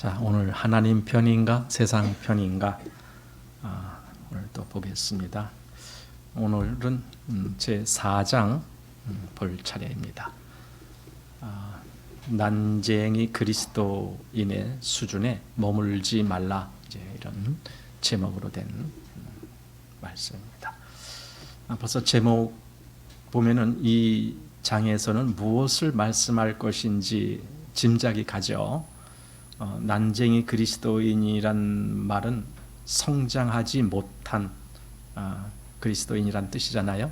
자, 오늘 하나님 편인가 세상 편인가 오늘 또 보겠습니다. 오늘은 제 4장 볼 차례입니다. 난쟁이 그리스도인의 수준에 머물지 말라, 이제 이런 제목으로 된 말씀입니다. 벌써 제목 보면은 이 장에서는 무엇을 말씀할 것인지 짐작이 가죠. 난쟁이 그리스도인이란 말은 성장하지 못한 그리스도인이란 뜻이잖아요.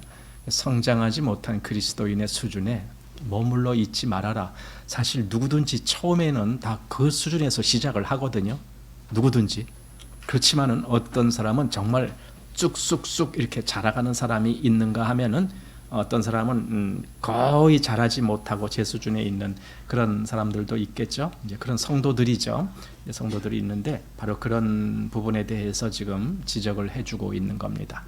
성장하지 못한 그리스도인의 수준에 머물러 있지 말아라. 사실 누구든지 처음에는 다 그 수준에서 시작을 하거든요. 누구든지. 그렇지만은 어떤 사람은 정말 쑥쑥쑥 이렇게 자라가는 사람이 있는가 하면은 어떤 사람은 거의 자라지 못하고 제 수준에 있는 그런 사람들도 있겠죠. 이제 그런 성도들이죠. 성도들이 있는데 바로 그런 부분에 대해서 지금 지적을 해주고 있는 겁니다.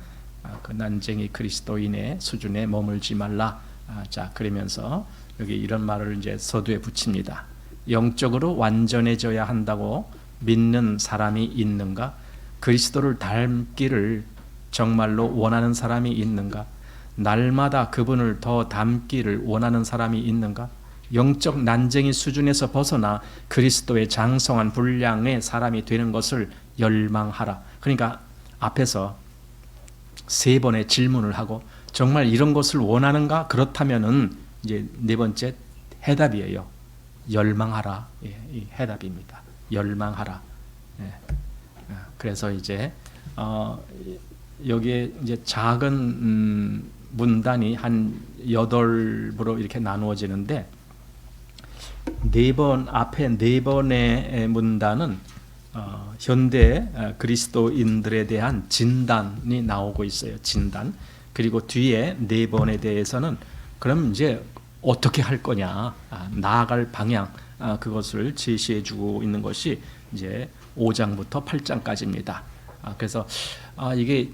그 난쟁이 그리스도인의 수준에 머물지 말라. 자, 그러면서 여기 이런 말을 이제 서두에 붙입니다. 영적으로 완전해져야 한다고 믿는 사람이 있는가? 그리스도를 닮기를 정말로 원하는 사람이 있는가? 날마다 그분을 더 닮기를 원하는 사람이 있는가? 영적 난쟁이 수준에서 벗어나 그리스도의 장성한 분량의 사람이 되는 것을 열망하라. 그러니까 앞에서 3번의 질문을 하고 정말 이런 것을 원하는가? 그렇다면은 이제 4번째 해답이에요. 열망하라. 이 해답입니다. 열망하라. 그래서 이제 여기에 이제 작은 문단이 한 8부로 이렇게 나누어지는데 앞에 4번의 문단은 현대 그리스도인들에 대한 진단이 나오고 있어요. 진단. 그리고 뒤에 4번에 대해서는 그럼 이제 어떻게 할 거냐, 나아갈 방향, 그것을 제시해 주고 있는 것이 이제 5장부터 8장까지입니다. 그래서 이게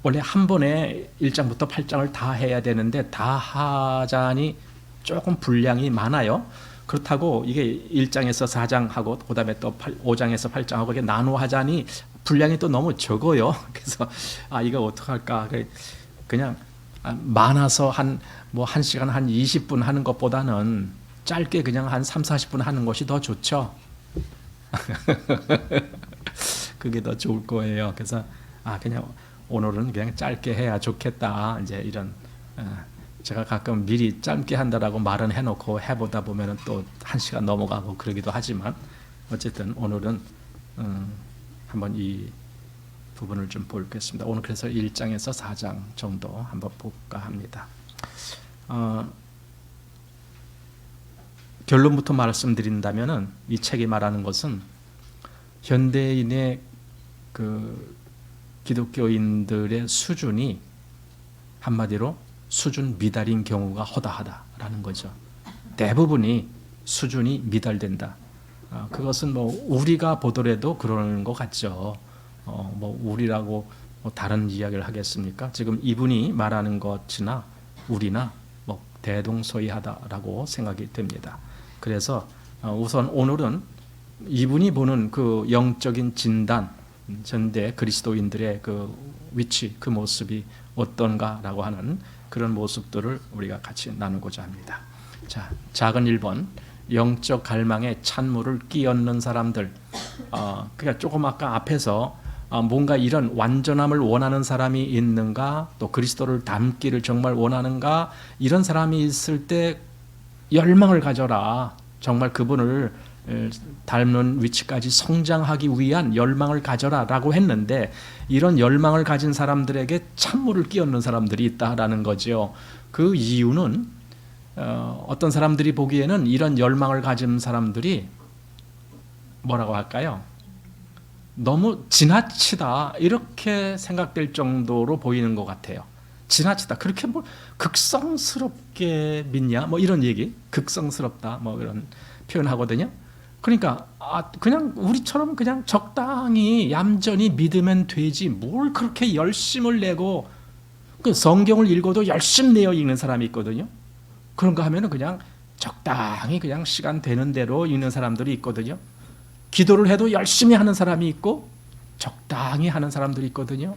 원래 한 번에 1장부터 8장을 다 해야 되는데 다 하자니 조금 분량이 많아요. 그렇다고 이게 1장에서 4장하고 그 다음에 또 5장에서 8장하고 이렇게 나누어 하자니 분량이 또 너무 적어요. 그래서 이거 어떡할까. 그냥 많아서 한 1시간 한 20분 하는 것보다는 짧게 그냥 한 3, 40분 하는 것이 더 좋죠. 그게 더 좋을 거예요. 그래서 그냥 오늘은 그냥 짧게 해야 좋겠다. 이제 이런 제가 가끔 미리 짧게 한다라고 말은 해놓고 해보다 보면은 또 1시간 넘어가고 그러기도 하지만 어쨌든 오늘은 한번 이 부분을 좀 보겠습니다. 오늘 그래서 1장에서 4장 정도 한번 볼까 합니다. 결론부터 말씀드린다면은 이 책이 말하는 것은 현대인의 그 기독교인들의 수준이 한마디로 수준 미달인 경우가 허다하다라는 거죠. 대부분이 수준이 미달된다. 그것은 우리가 보더라도 그러는 것 같죠. 우리라고 다른 이야기를 하겠습니까? 지금 이분이 말하는 것이나 우리나 대동소이하다라고 생각이 됩니다. 그래서 우선 오늘은 이분이 보는 그 영적인 진단, 현대 그리스도인들의 그 위치, 그 모습이 어떤가라고 하는 그런 모습들을 우리가 같이 나누고자 합니다. 자, 작은 1번, 영적 갈망에 찬물을 끼얹는 사람들. 그러니까 조금 아까 앞에서 뭔가 이런 완전함을 원하는 사람이 있는가, 또 그리스도를 닮기를 정말 원하는가, 이런 사람이 있을 때 열망을 가져라. 정말 그분을 닮는 위치까지 성장하기 위한 열망을 가져라라고 했는데 이런 열망을 가진 사람들에게 찬물을 끼얹는 사람들이 있다라는 거죠. 그 이유는 어떤 사람들이 보기에는 이런 열망을 가진 사람들이 뭐라고 할까요? 너무 지나치다 이렇게 생각될 정도로 보이는 것 같아요. 지나치다. 그렇게 극성스럽게 믿냐? 이런 얘기. 극성스럽다. 이런 표현하거든요. 그러니까 그냥 우리처럼 그냥 적당히 얌전히 믿으면 되지 뭘 그렇게 열심을 내고 그 성경을 읽어도 열심 내어 읽는 사람이 있거든요. 그런가 하면은 그냥 적당히 그냥 시간 되는 대로 읽는 사람들이 있거든요. 기도를 해도 열심히 하는 사람이 있고 적당히 하는 사람들이 있거든요.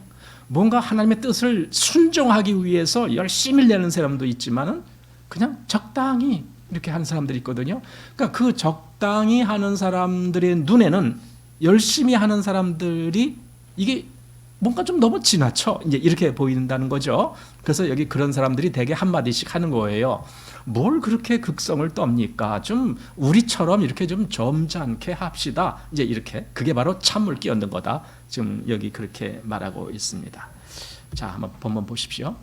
뭔가 하나님의 뜻을 순종하기 위해서 열심히 내는 사람도 있지만은 그냥 적당히 이렇게 하는 사람들이 있거든요. 그러니까 그 적당히 하는 사람들의 눈에는 열심히 하는 사람들이 이게 뭔가 좀 너무 지나쳐 이제 이렇게 보인다는 거죠. 그래서 여기 그런 사람들이 되게 한마디씩 하는 거예요. 뭘 그렇게 극성을 떱니까? 좀 우리처럼 이렇게 좀 점잖게 합시다. 이제 이렇게 그게 바로 찬물 끼얹는 거다. 지금 여기 그렇게 말하고 있습니다. 자, 한번 본문 보십시오.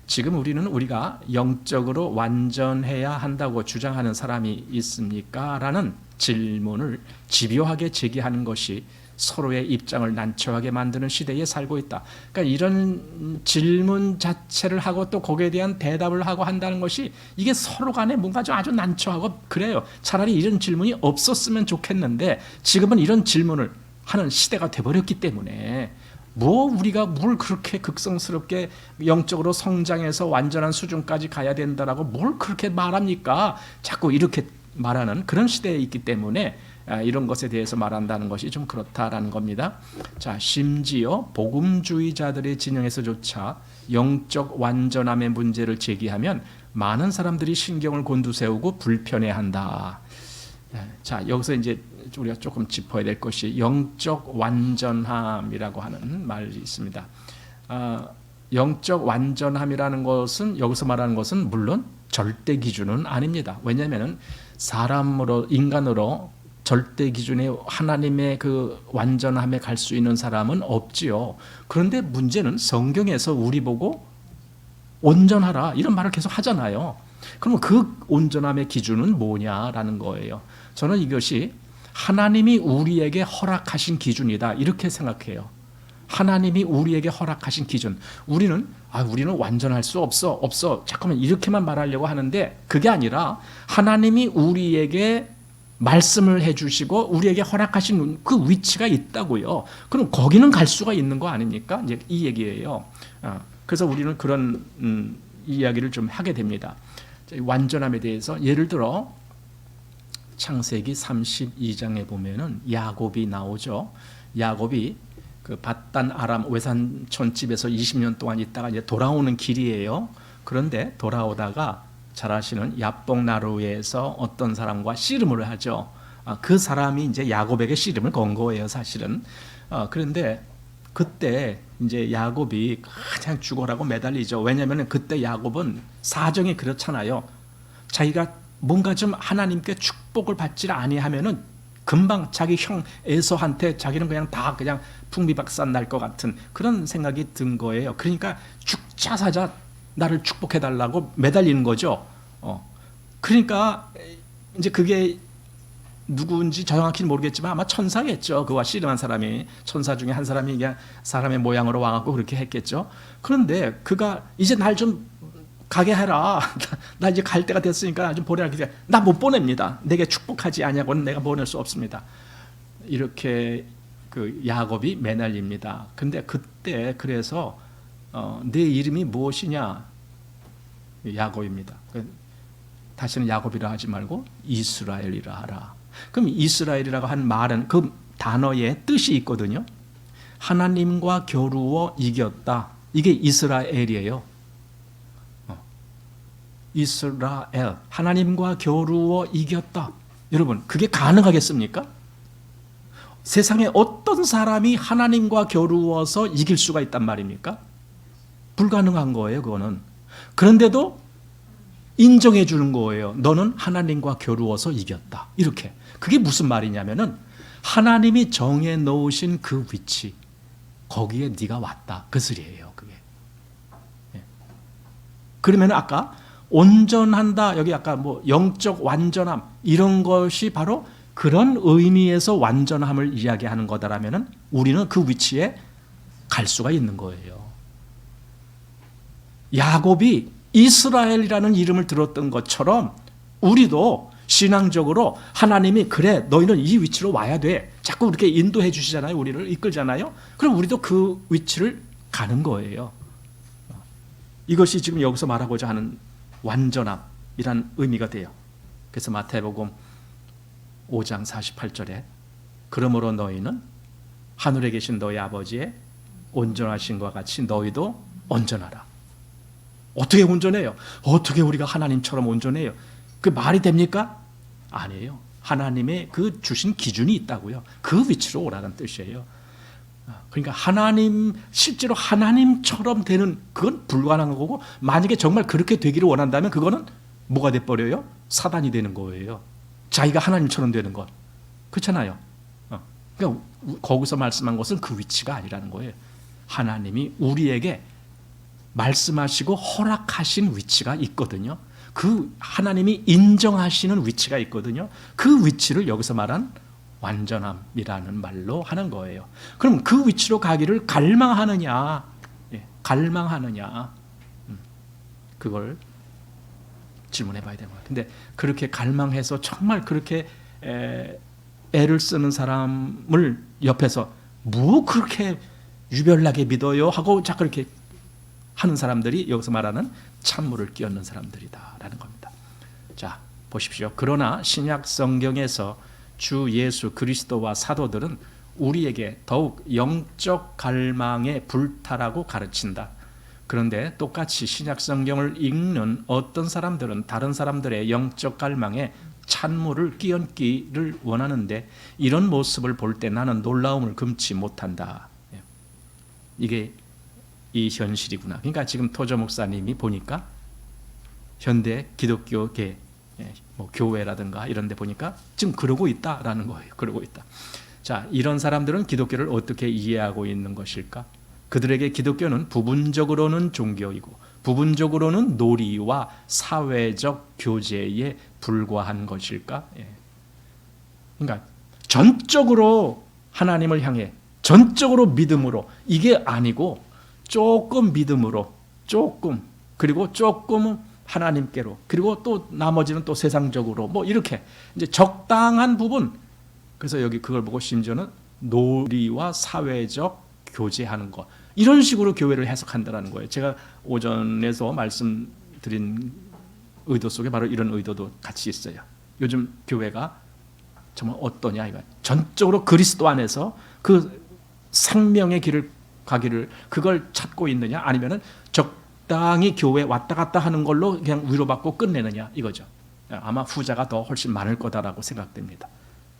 지금 우리가 영적으로 완전해야 한다고 주장하는 사람이 있습니까? 라는 질문을 집요하게 제기하는 것이 서로의 입장을 난처하게 만드는 시대에 살고 있다. 그러니까 이런 질문 자체를 하고 또 거기에 대한 대답을 하고 한다는 것이 이게 서로 간에 뭔가 좀 아주 난처하고 그래요. 차라리 이런 질문이 없었으면 좋겠는데 지금은 이런 질문을 하는 시대가 돼버렸기 때문에 우리가 뭘 그렇게 극성스럽게 영적으로 성장해서 완전한 수준까지 가야 된다라고 뭘 그렇게 말합니까? 자꾸 이렇게 말하는 그런 시대에 있기 때문에 이런 것에 대해서 말한다는 것이 좀 그렇다라는 겁니다. 자, 심지어 복음주의자들의 진영에서조차 영적 완전함의 문제를 제기하면 많은 사람들이 신경을 곤두세우고 불편해한다. 자, 여기서 이제 우리가 조금 짚어야 될 것이 영적 완전함이라고 하는 말이 있습니다. 영적 완전함이라는 것은 여기서 말하는 것은 물론 절대 기준은 아닙니다. 왜냐하면 인간으로 절대 기준의 하나님의 그 완전함에 갈 수 있는 사람은 없지요. 그런데 문제는 성경에서 우리 보고 온전하라 이런 말을 계속 하잖아요. 그러면 그 온전함의 기준은 뭐냐라는 거예요. 저는 이것이 하나님이 우리에게 허락하신 기준이다 이렇게 생각해요. 하나님이 우리에게 허락하신 기준. 우리는 완전할 수 없어 자꾸만 이렇게만 말하려고 하는데 그게 아니라 하나님이 우리에게 말씀을 해주시고 우리에게 허락하신 그 위치가 있다고요. 그럼 거기는 갈 수가 있는 거 아닙니까? 이제 이 얘기예요. 그래서 우리는 그런 이야기를 좀 하게 됩니다. 완전함에 대해서 예를 들어 창세기 32장에 보면은 야곱이 나오죠. 야곱이 그 밧단 아람 외산촌 집에서 20년 동안 있다가 이제 돌아오는 길이에요. 그런데 돌아오다가 잘 아시는 야복 나루에서 어떤 사람과 씨름을 하죠. 그 사람이 이제 야곱에게 씨름을 건 거예요, 사실은. 그런데 그때 이제 야곱이 그냥 죽어라고 매달리죠. 왜냐하면 그때 야곱은 사정이 그렇잖아요. 자기가 뭔가 좀 하나님께 축복을 받지 아니하면은 금방 자기 형 에서한테 자기는 그냥 풍비박산 날 것 같은 그런 생각이 든 거예요. 그러니까 죽자 사자 나를 축복해달라고 매달리는 거죠. 그러니까 이제 그게 누구인지 정확히는 모르겠지만 아마 천사겠죠. 그와 씨름한 사람이 천사 중에 한 사람이 그냥 사람의 모양으로 와갖고 그렇게 했겠죠. 그런데 그가 이제 날 좀 가게 해라. 나 이제 갈 때가 됐으니까 나 좀 보내라. 나 못 보냅니다. 내게 축복하지 아니하고는 내가 보낼 수 없습니다. 이렇게 그 야곱이 매달립니다. 근데 그때 그래서 내 이름이 무엇이냐? 야곱입니다. 다시는 야곱이라 하지 말고 이스라엘이라 하라. 그럼 이스라엘이라고 한 말은 그 단어에 뜻이 있거든요. 하나님과 겨루어 이겼다. 이게 이스라엘이에요. 이스라엘, 하나님과 겨루어 이겼다. 여러분, 그게 가능하겠습니까? 세상에 어떤 사람이 하나님과 겨루어서 이길 수가 있단 말입니까? 불가능한 거예요, 그거는. 그런데도 인정해 주는 거예요. 너는 하나님과 겨루어서 이겼다. 이렇게. 그게 무슨 말이냐면은 하나님이 정해 놓으신 그 위치, 거기에 네가 왔다. 그 소리예요, 그게. 그러면 아까 온전한다. 여기 아까 뭐 영적 완전함 이런 것이 바로 그런 의미에서 완전함을 이야기하는 거다라면은 우리는 그 위치에 갈 수가 있는 거예요. 야곱이 이스라엘이라는 이름을 들었던 것처럼 우리도 신앙적으로 하나님이 그래 너희는 이 위치로 와야 돼. 자꾸 이렇게 인도해 주시잖아요. 우리를 이끌잖아요. 그럼 우리도 그 위치를 가는 거예요. 이것이 지금 여기서 말하고자 하는 완전함이란 의미가 돼요. 그래서 마태복음 5장 48절에 그러므로 너희는 하늘에 계신 너희 아버지의 온전하신 것과 같이 너희도 온전하라. 어떻게 온전해요? 어떻게 우리가 하나님처럼 온전해요? 그 말이 됩니까? 아니에요. 하나님의 그 주신 기준이 있다고요. 그 위치로 오라는 뜻이에요. 그러니까 실제로 하나님처럼 되는 그건 불가능한 거고, 만약에 정말 그렇게 되기를 원한다면 그거는 뭐가 돼버려요? 사단이 되는 거예요. 자기가 하나님처럼 되는 것. 그렇잖아요. 그러니까 거기서 말씀한 것은 그 위치가 아니라는 거예요. 하나님이 우리에게 말씀하시고 허락하신 위치가 있거든요. 그 하나님이 인정하시는 위치가 있거든요. 그 위치를 여기서 말한 완전함이라는 말로 하는 거예요. 그럼 그 위치로 가기를 갈망하느냐, 갈망하느냐, 그걸 질문해 봐야 되는 거예요. 근데 그렇게 갈망해서 정말 그렇게 애를 쓰는 사람을 옆에서 뭐 그렇게 유별나게 믿어요 하고 자꾸 이렇게 하는 사람들이 여기서 말하는 찬물을 끼얹는 사람들이다라는 겁니다. 자, 보십시오. 그러나 신약 성경에서 주 예수 그리스도와 사도들은 우리에게 더욱 영적 갈망에 불타라고 가르친다. 그런데 똑같이 신약 성경을 읽는 어떤 사람들은 다른 사람들의 영적 갈망에 찬물을 끼얹기를 원하는데, 이런 모습을 볼 때 나는 놀라움을 금치 못한다. 이게 이 현실이구나. 그러니까 지금 토저 목사님이 보니까 현대 기독교계, 뭐 교회라든가 이런 데 보니까 지금 그러고 있다라는 거예요. 그러고 있다. 자, 이런 사람들은 기독교를 어떻게 이해하고 있는 것일까? 그들에게 기독교는 부분적으로는 종교이고 부분적으로는 놀이와 사회적 교제에 불과한 것일까? 그러니까 전적으로 하나님을 향해 전적으로 믿음으로, 이게 아니고 조금 믿음으로, 조금, 그리고 조금 하나님께로, 그리고 또 나머지는 또 세상적으로, 뭐 이렇게 이제 적당한 부분. 그래서 여기 그걸 보고 심지어는 놀이와 사회적 교제하는 것, 이런 식으로 교회를 해석한다는 거예요. 제가 오전에서 말씀드린 의도 속에 바로 이런 의도도 같이 있어요. 요즘 교회가 정말 어떠냐 이거, 전적으로 그리스도 안에서 그 생명의 길을 가기를 그걸 찾고 있느냐, 아니면은 적당히 교회 왔다 갔다 하는 걸로 그냥 위로받고 끝내느냐 이거죠. 아마 후자가 더 훨씬 많을 거다라고 생각됩니다.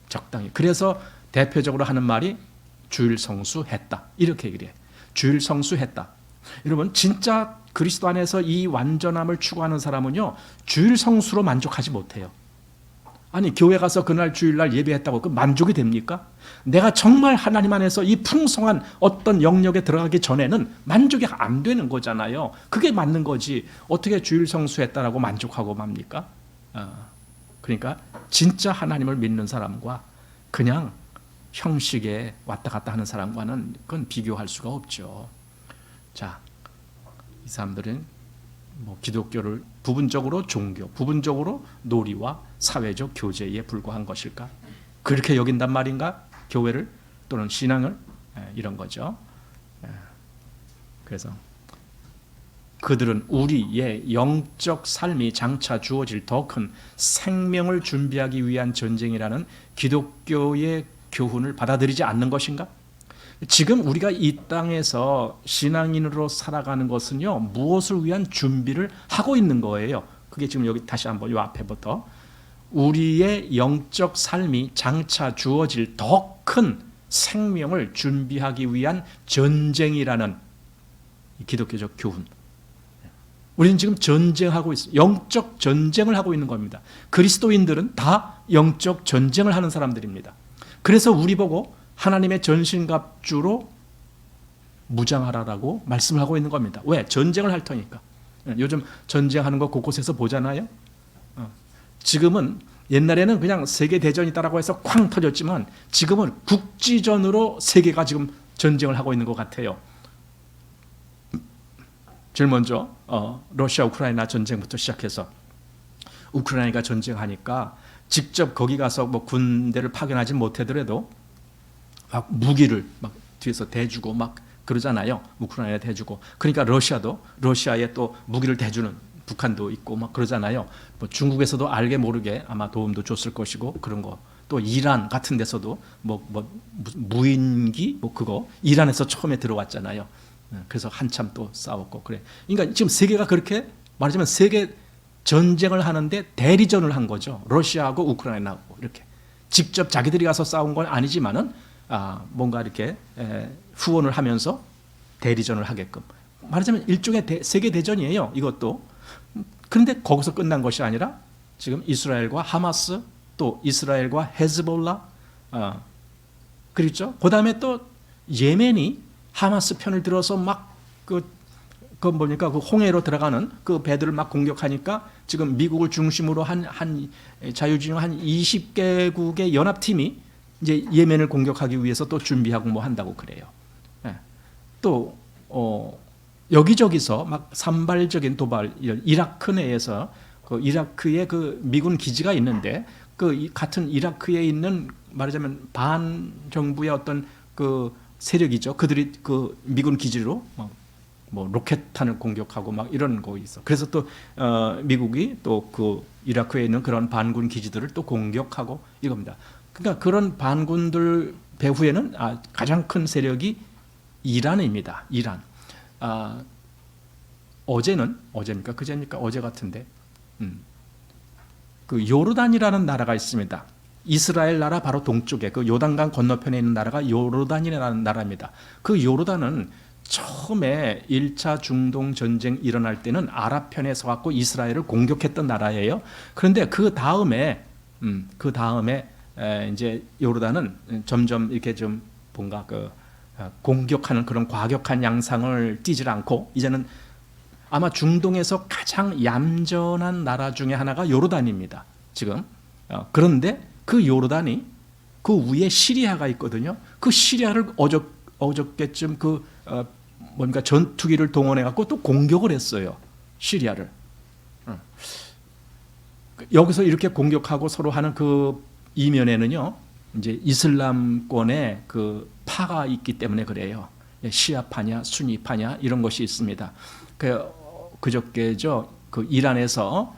적당히. 그래서 대표적으로 하는 말이 주일 성수했다, 이렇게 얘기를 해요. 주일 성수했다. 여러분, 진짜 그리스도 안에서 이 완전함을 추구하는 사람은요, 주일 성수로 만족하지 못해요. 아니, 교회 가서 그날 주일날 예배했다고 그 만족이 됩니까? 내가 정말 하나님 안에서 이 풍성한 어떤 영역에 들어가기 전에는 만족이 안 되는 거잖아요. 그게 맞는 거지. 어떻게 주일 성수했다라고 만족하고 맙니까? 그러니까 진짜 하나님을 믿는 사람과 그냥 형식에 왔다 갔다 하는 사람과는 그건 비교할 수가 없죠. 자, 이 사람들은 뭐 기독교를 부분적으로 종교, 부분적으로 놀이와 사회적 교제에 불과한 것일까? 그렇게 여긴단 말인가? 교회를 또는 신앙을, 이런 거죠. 그래서 그들은 우리의 영적 삶이 장차 주어질 더 큰 생명을 준비하기 위한 전쟁이라는 기독교의 교훈을 받아들이지 않는 것인가? 지금 우리가 이 땅에서 신앙인으로 살아가는 것은요, 무엇을 위한 준비를 하고 있는 거예요. 그게 지금 여기 다시 한번 이 앞에부터 우리의 영적 삶이 장차 주어질 더 큰 생명을 준비하기 위한 전쟁이라는 기독교적 교훈. 우리는 지금 전쟁하고 있어요. 영적 전쟁을 하고 있는 겁니다. 그리스도인들은 다 영적 전쟁을 하는 사람들입니다. 그래서 우리 보고 하나님의 전신갑주로 무장하라라고 말씀을 하고 있는 겁니다. 왜? 전쟁을 할 테니까. 요즘 전쟁하는 거 곳곳에서 보잖아요. 지금은, 옛날에는 그냥 세계대전이 있다라고 해서 쾅 터졌지만 지금은 국지전으로 세계가 지금 전쟁을 하고 있는 것 같아요. 제일 먼저 러시아 우크라이나 전쟁부터 시작해서 우크라이나가 전쟁하니까 직접 거기 가서 뭐 군대를 파견하지 못하더라도 막 무기를 막 뒤에서 대주고 막 그러잖아요. 우크라이나에 대주고. 그러니까 러시아도 러시아에 또 무기를 대주는 북한도 있고 막 그러잖아요. 뭐 중국에서도 알게 모르게 아마 도움도 줬을 것이고 그런 거 또 이란 같은 데서도 무인기 그거 이란에서 처음에 들어왔잖아요. 그래서 한참 또 싸웠고 그래. 그러니까 지금 세계가 그렇게 말하자면 세계 전쟁을 하는데 대리전을 한 거죠. 러시아하고 우크라이나하고 이렇게 직접 자기들이 가서 싸운 건 아니지만은 뭔가 이렇게 후원을 하면서 대리전을 하게끔 말하자면 일종의 세계 대전이에요. 이것도. 그런데 거기서 끝난 것이 아니라 지금 이스라엘과 하마스 또 이스라엘과 헤즈볼라 그렇죠. 그다음에 또 예멘이 하마스 편을 들어서 막 그 홍해로 들어가는 그 배들을 막 공격하니까 지금 미국을 중심으로 한 자유진영 한 20개국의 연합팀이 이제 예멘을 공격하기 위해서 또 준비하고 뭐 한다고 그래요. 또 여기저기서 막 산발적인 도발, 이라크 내에서 그 이라크에 그 미군 기지가 있는데 그 같은 이라크에 있는 말하자면 반정부의 어떤 그 세력이죠. 그들이 그 미군 기지로 뭐 로켓탄을 공격하고 막 이런 거 있어. 그래서 또 미국이 또 그 이라크에 있는 그런 반군 기지들을 또 공격하고 이겁니다. 그러니까 그런 반군들 배후에는 가장 큰 세력이 이란입니다. 이란. 어제입니까? 그제입니까? 어제 같은데. 그 요르단이라는 나라가 있습니다. 이스라엘 나라 바로 동쪽에 그 요단강 건너편에 있는 나라가 요르단이라는 나라입니다. 그 요르단은 처음에 1차 중동 전쟁 일어날 때는 아랍편에서 갖고 이스라엘을 공격했던 나라예요. 그런데 그 다음에 이제 요르단은 점점 이렇게 좀 뭔가 공격하는 그런 과격한 양상을 띠질 않고 이제는 아마 중동에서 가장 얌전한 나라 중에 하나가 요르단입니다. 지금. 그런데 그 요르단이 그 위에 시리아가 있거든요. 그 시리아를 어저께쯤 뭔가 전투기를 동원해 갖고 또 공격을 했어요. 시리아를. 여기서 이렇게 공격하고 서로 하는 그 이면에는요. 이제 이슬람권의 그 파가 있기 때문에 그래요. 시아파냐, 수니파냐 이런 것이 있습니다. 그저께죠. 그 이란에서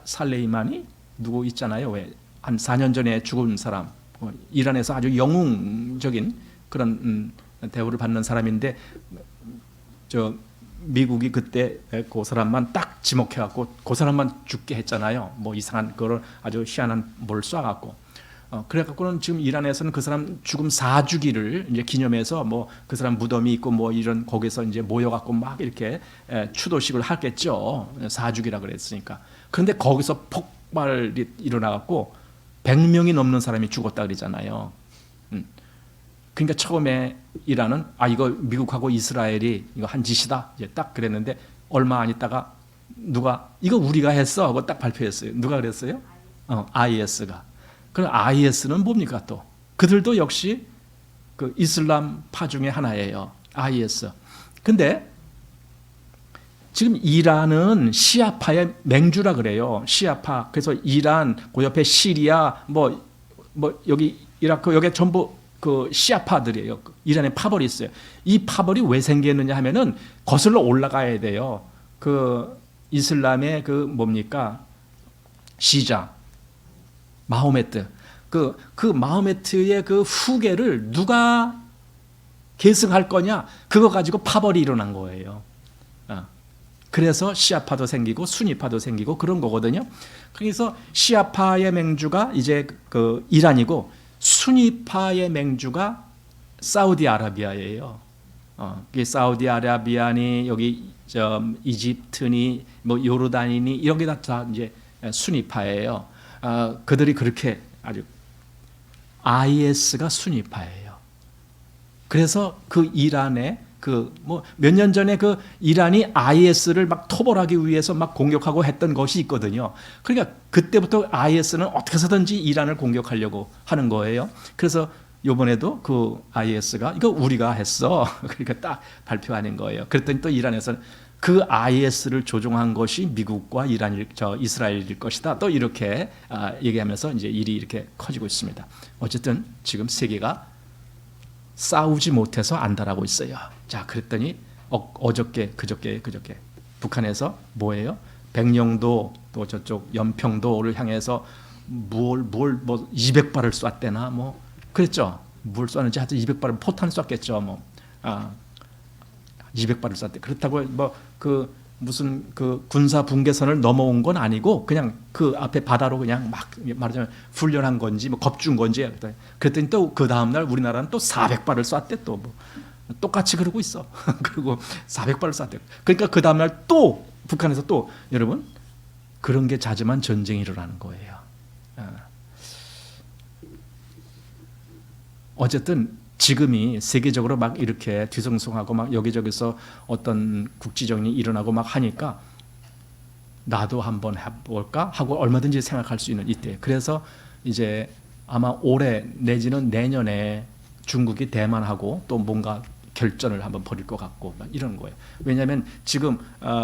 살레이마니 누구 있잖아요. 왜 한 4년 전에 죽은 사람. 이란에서 아주 영웅적인 그런 대우를 받는 사람인데 미국이 그때 그 사람만 딱 지목해갖고 그 사람만 죽게 했잖아요. 뭐 이상한 거를 아주 희한한 뭘 쏴갖고. 그래갖고는 지금 이란에서는 그 사람 죽음 사주기를 이제 기념해서 뭐 그 사람 무덤이 있고 뭐 이런 거기서 이제 모여갖고 막 이렇게 추도식을 하겠죠. 사주기라 그랬으니까. 그런데 거기서 폭발이 일어나갖고 100명이 넘는 사람이 죽었다 그러잖아요. 그러니까 처음에 이란은 이거 미국하고 이스라엘이 이거 한 짓이다 이제 딱 그랬는데 얼마 안 있다가 누가 이거 우리가 했어 하고 딱 발표했어요. 누가 그랬어요? IS가. 그럼 IS는 뭡니까 또? 그들도 역시 그 이슬람파 중에 하나예요. IS. 근데 지금 이란은 시아파의 맹주라 그래요. 시아파. 그래서 이란, 그 옆에 시리아, 뭐 여기 이라크 여기 전부 그 시아파들이에요. 이란에 파벌이 있어요. 이 파벌이 왜 생겼느냐 하면은 거슬러 올라가야 돼요. 그 이슬람의 그 뭡니까? 시자, 마호메트. 그 마호메트의 그 후계를 누가 계승할 거냐? 그거 가지고 파벌이 일어난 거예요. 그래서 시아파도 생기고 수니파도 생기고 그런 거거든요. 그래서 시아파의 맹주가 이제 그 이란이고 수니파의 맹주가 사우디아라비아예요. 사우디아라비아니 여기 이집트니 뭐 요르단이니 이런 게 다 이제 수니파예요. 그들이 그렇게 아주 IS가 수니파예요. 그래서 그 이란에 몇 년 전에 그 이란이 IS를 막 토벌하기 위해서 막 공격하고 했던 것이 있거든요. 그러니까 그때부터 IS는 어떻게 해서든지 이란을 공격하려고 하는 거예요. 그래서 이번에도 그 IS가 이거 우리가 했어. 그러니까 딱 발표하는 거예요. 그랬더니 또 이란에서는 그 IS를 조종한 것이 미국과 이스라엘일 것이다. 또 이렇게 얘기하면서 이제 일이 이렇게 커지고 있습니다. 어쨌든 지금 세계가 싸우지 못해서 안달하고 있어요. 자, 그랬더니 그저께 북한에서 뭐예요? 백령도 또 저쪽 연평도를 향해서 뭐 200발을 쐈대나 뭐 그랬죠. 뭘 쐈는지 하여튼 200발을 포탄을 쐈겠죠. 뭐 200발을 쐈대. 그렇다고 뭐 그 무슨 그 군사 분계선을 넘어온 건 아니고 그냥 그 앞에 바다로 그냥 막 말하자면 훈련한 건지 뭐 겁준 건지 그랬더니 또 그 다음 날 우리나라는 또 400발을 쐈대. 또 뭐 똑같이 그러고 있어. 그리고 400발을 쐈대. 그러니까 그 다음 날 또 북한에서 또 여러분 그런 게 잦으면 전쟁이 일어나는 거예요. 어쨌든 지금이 세계적으로 막 이렇게 뒤숭숭하고 막 여기저기서 어떤 국지전이 일어나고 막 하니까 나도 한번 해볼까 하고 얼마든지 생각할 수 있는 이때. 그래서 이제 아마 올해 내지는 내년에 중국이 대만하고 또 뭔가 결전을 한번 벌일 것 같고 막 이런 거예요. 왜냐하면 지금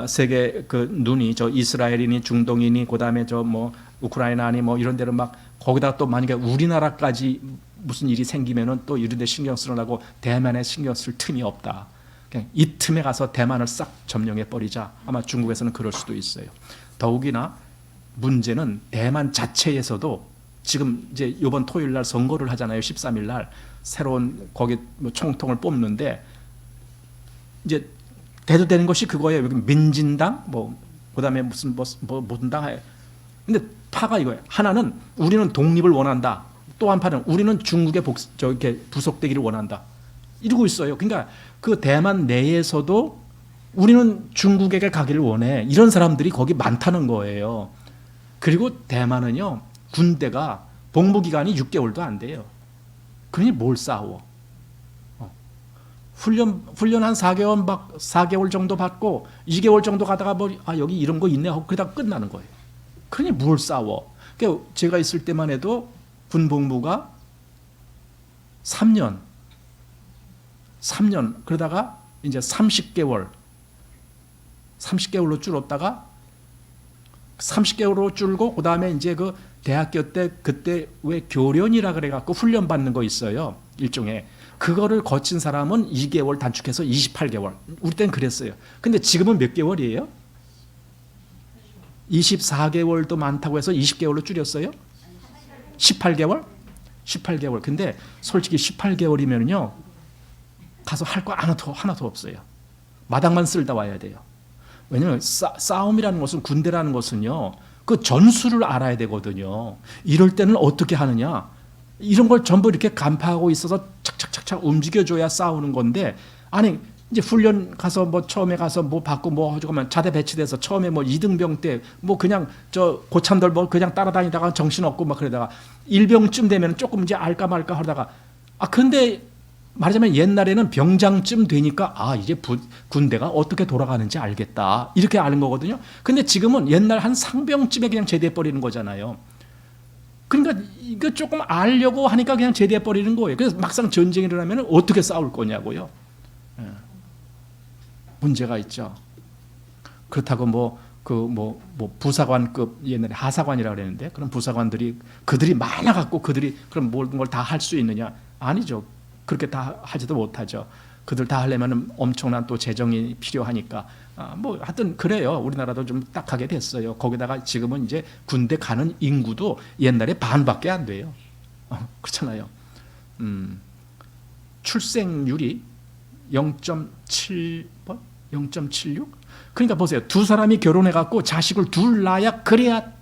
세계 그 눈이 저 이스라엘이니 중동이니 그다음에 저 뭐 우크라이나니 뭐 이런 데로 막 거기다 또 만약에 우리나라까지 무슨 일이 생기면은 또 이런 데 신경 쓰느라고 대만에 신경 쓸 틈이 없다. 그냥 이 틈에 가서 대만을 싹 점령해 버리자. 아마 중국에서는 그럴 수도 있어요. 더욱이나 문제는 대만 자체에서도 지금 이제 이번 토요일 날 선거를 하잖아요. 13일 날 새로운 거기 뭐 총통을 뽑는데 이제 대두되는 것이 그거예요. 여기 민진당 뭐 그다음에 무슨 무슨 당 해. 근데 파가 이거예요. 하나는 우리는 독립을 원한다. 또 한 판은 우리는 중국에 이렇게 부속되기를 원한다. 이러고 있어요. 그러니까 그 대만 내에서도 우리는 중국에게 가기를 원해. 이런 사람들이 거기 많다는 거예요. 그리고 대만은요. 군대가 복무 기간이 6개월도 안 돼요. 그러니 뭘 싸워? 훈련 한 4개월 정도 받고 2개월 정도 가다가 뭐 여기 이런 거 있네 하고 그러다가 끝나는 거예요. 그러니 뭘 싸워? 그러니까 제가 있을 때만 해도 군 복무가 3년 그러다가 이제 30개월로 줄었다가 30개월로 줄고 그다음에 이제 그 대학교 때 그때 왜 교련이라 그래 갖고 훈련 받는 거 있어요. 일종의 그거를 거친 사람은 2개월 단축해서 28개월. 우리 때는 그랬어요. 근데 지금은 몇 개월이에요? 24개월도 많다고 해서 20개월로 줄였어요? 18개월? 18개월. 근데 솔직히 18개월이면요. 가서 할 거 하나도 없어요. 마당만 쓸다 와야 돼요. 왜냐하면 싸움이라는 것은 군대라는 것은요. 그 전술을 알아야 되거든요. 이럴 때는 어떻게 하느냐. 이런 걸 전부 이렇게 간파하고 있어서 착착착착 움직여줘야 싸우는 건데 아니 이제 훈련 가서 뭐 처음에 가서 뭐 받고 뭐 하고 하면 자대 배치돼서 처음에 뭐 이등병 때 뭐 그냥 저 고참들 뭐 그냥 따라다니다가 정신없고 막 그러다가 일병쯤 되면 조금 이제 알까 말까 하다가 근데 말하자면 옛날에는 병장쯤 되니까 이제 군대가 어떻게 돌아가는지 알겠다 이렇게 아는 거거든요. 근데 지금은 옛날 한 상병쯤에 그냥 제대해 버리는 거잖아요. 그러니까 이거 조금 알려고 하니까 그냥 제대해 버리는 거예요. 그래서 막상 전쟁이 일어나면 어떻게 싸울 거냐고요. 문제가 있죠. 그렇다고 뭐 부사관급 옛날에 하사관이라고 그랬는데 그런 부사관들이 그들이 많아 갖고 그들이 그럼 모든 걸 다 할 수 있느냐? 아니죠. 그렇게 다 하지도 못하죠. 그들 다 하려면 엄청난 또 재정이 필요하니까 뭐 하여튼 그래요. 우리나라도 좀 딱하게 됐어요. 거기다가 지금은 이제 군대 가는 인구도 옛날에 반밖에 안 돼요. 그렇잖아요. 출생률이 0.7번? 0.76? 그러니까 보세요. 두 사람이 결혼해갖고 자식을 둘 낳아야 그래야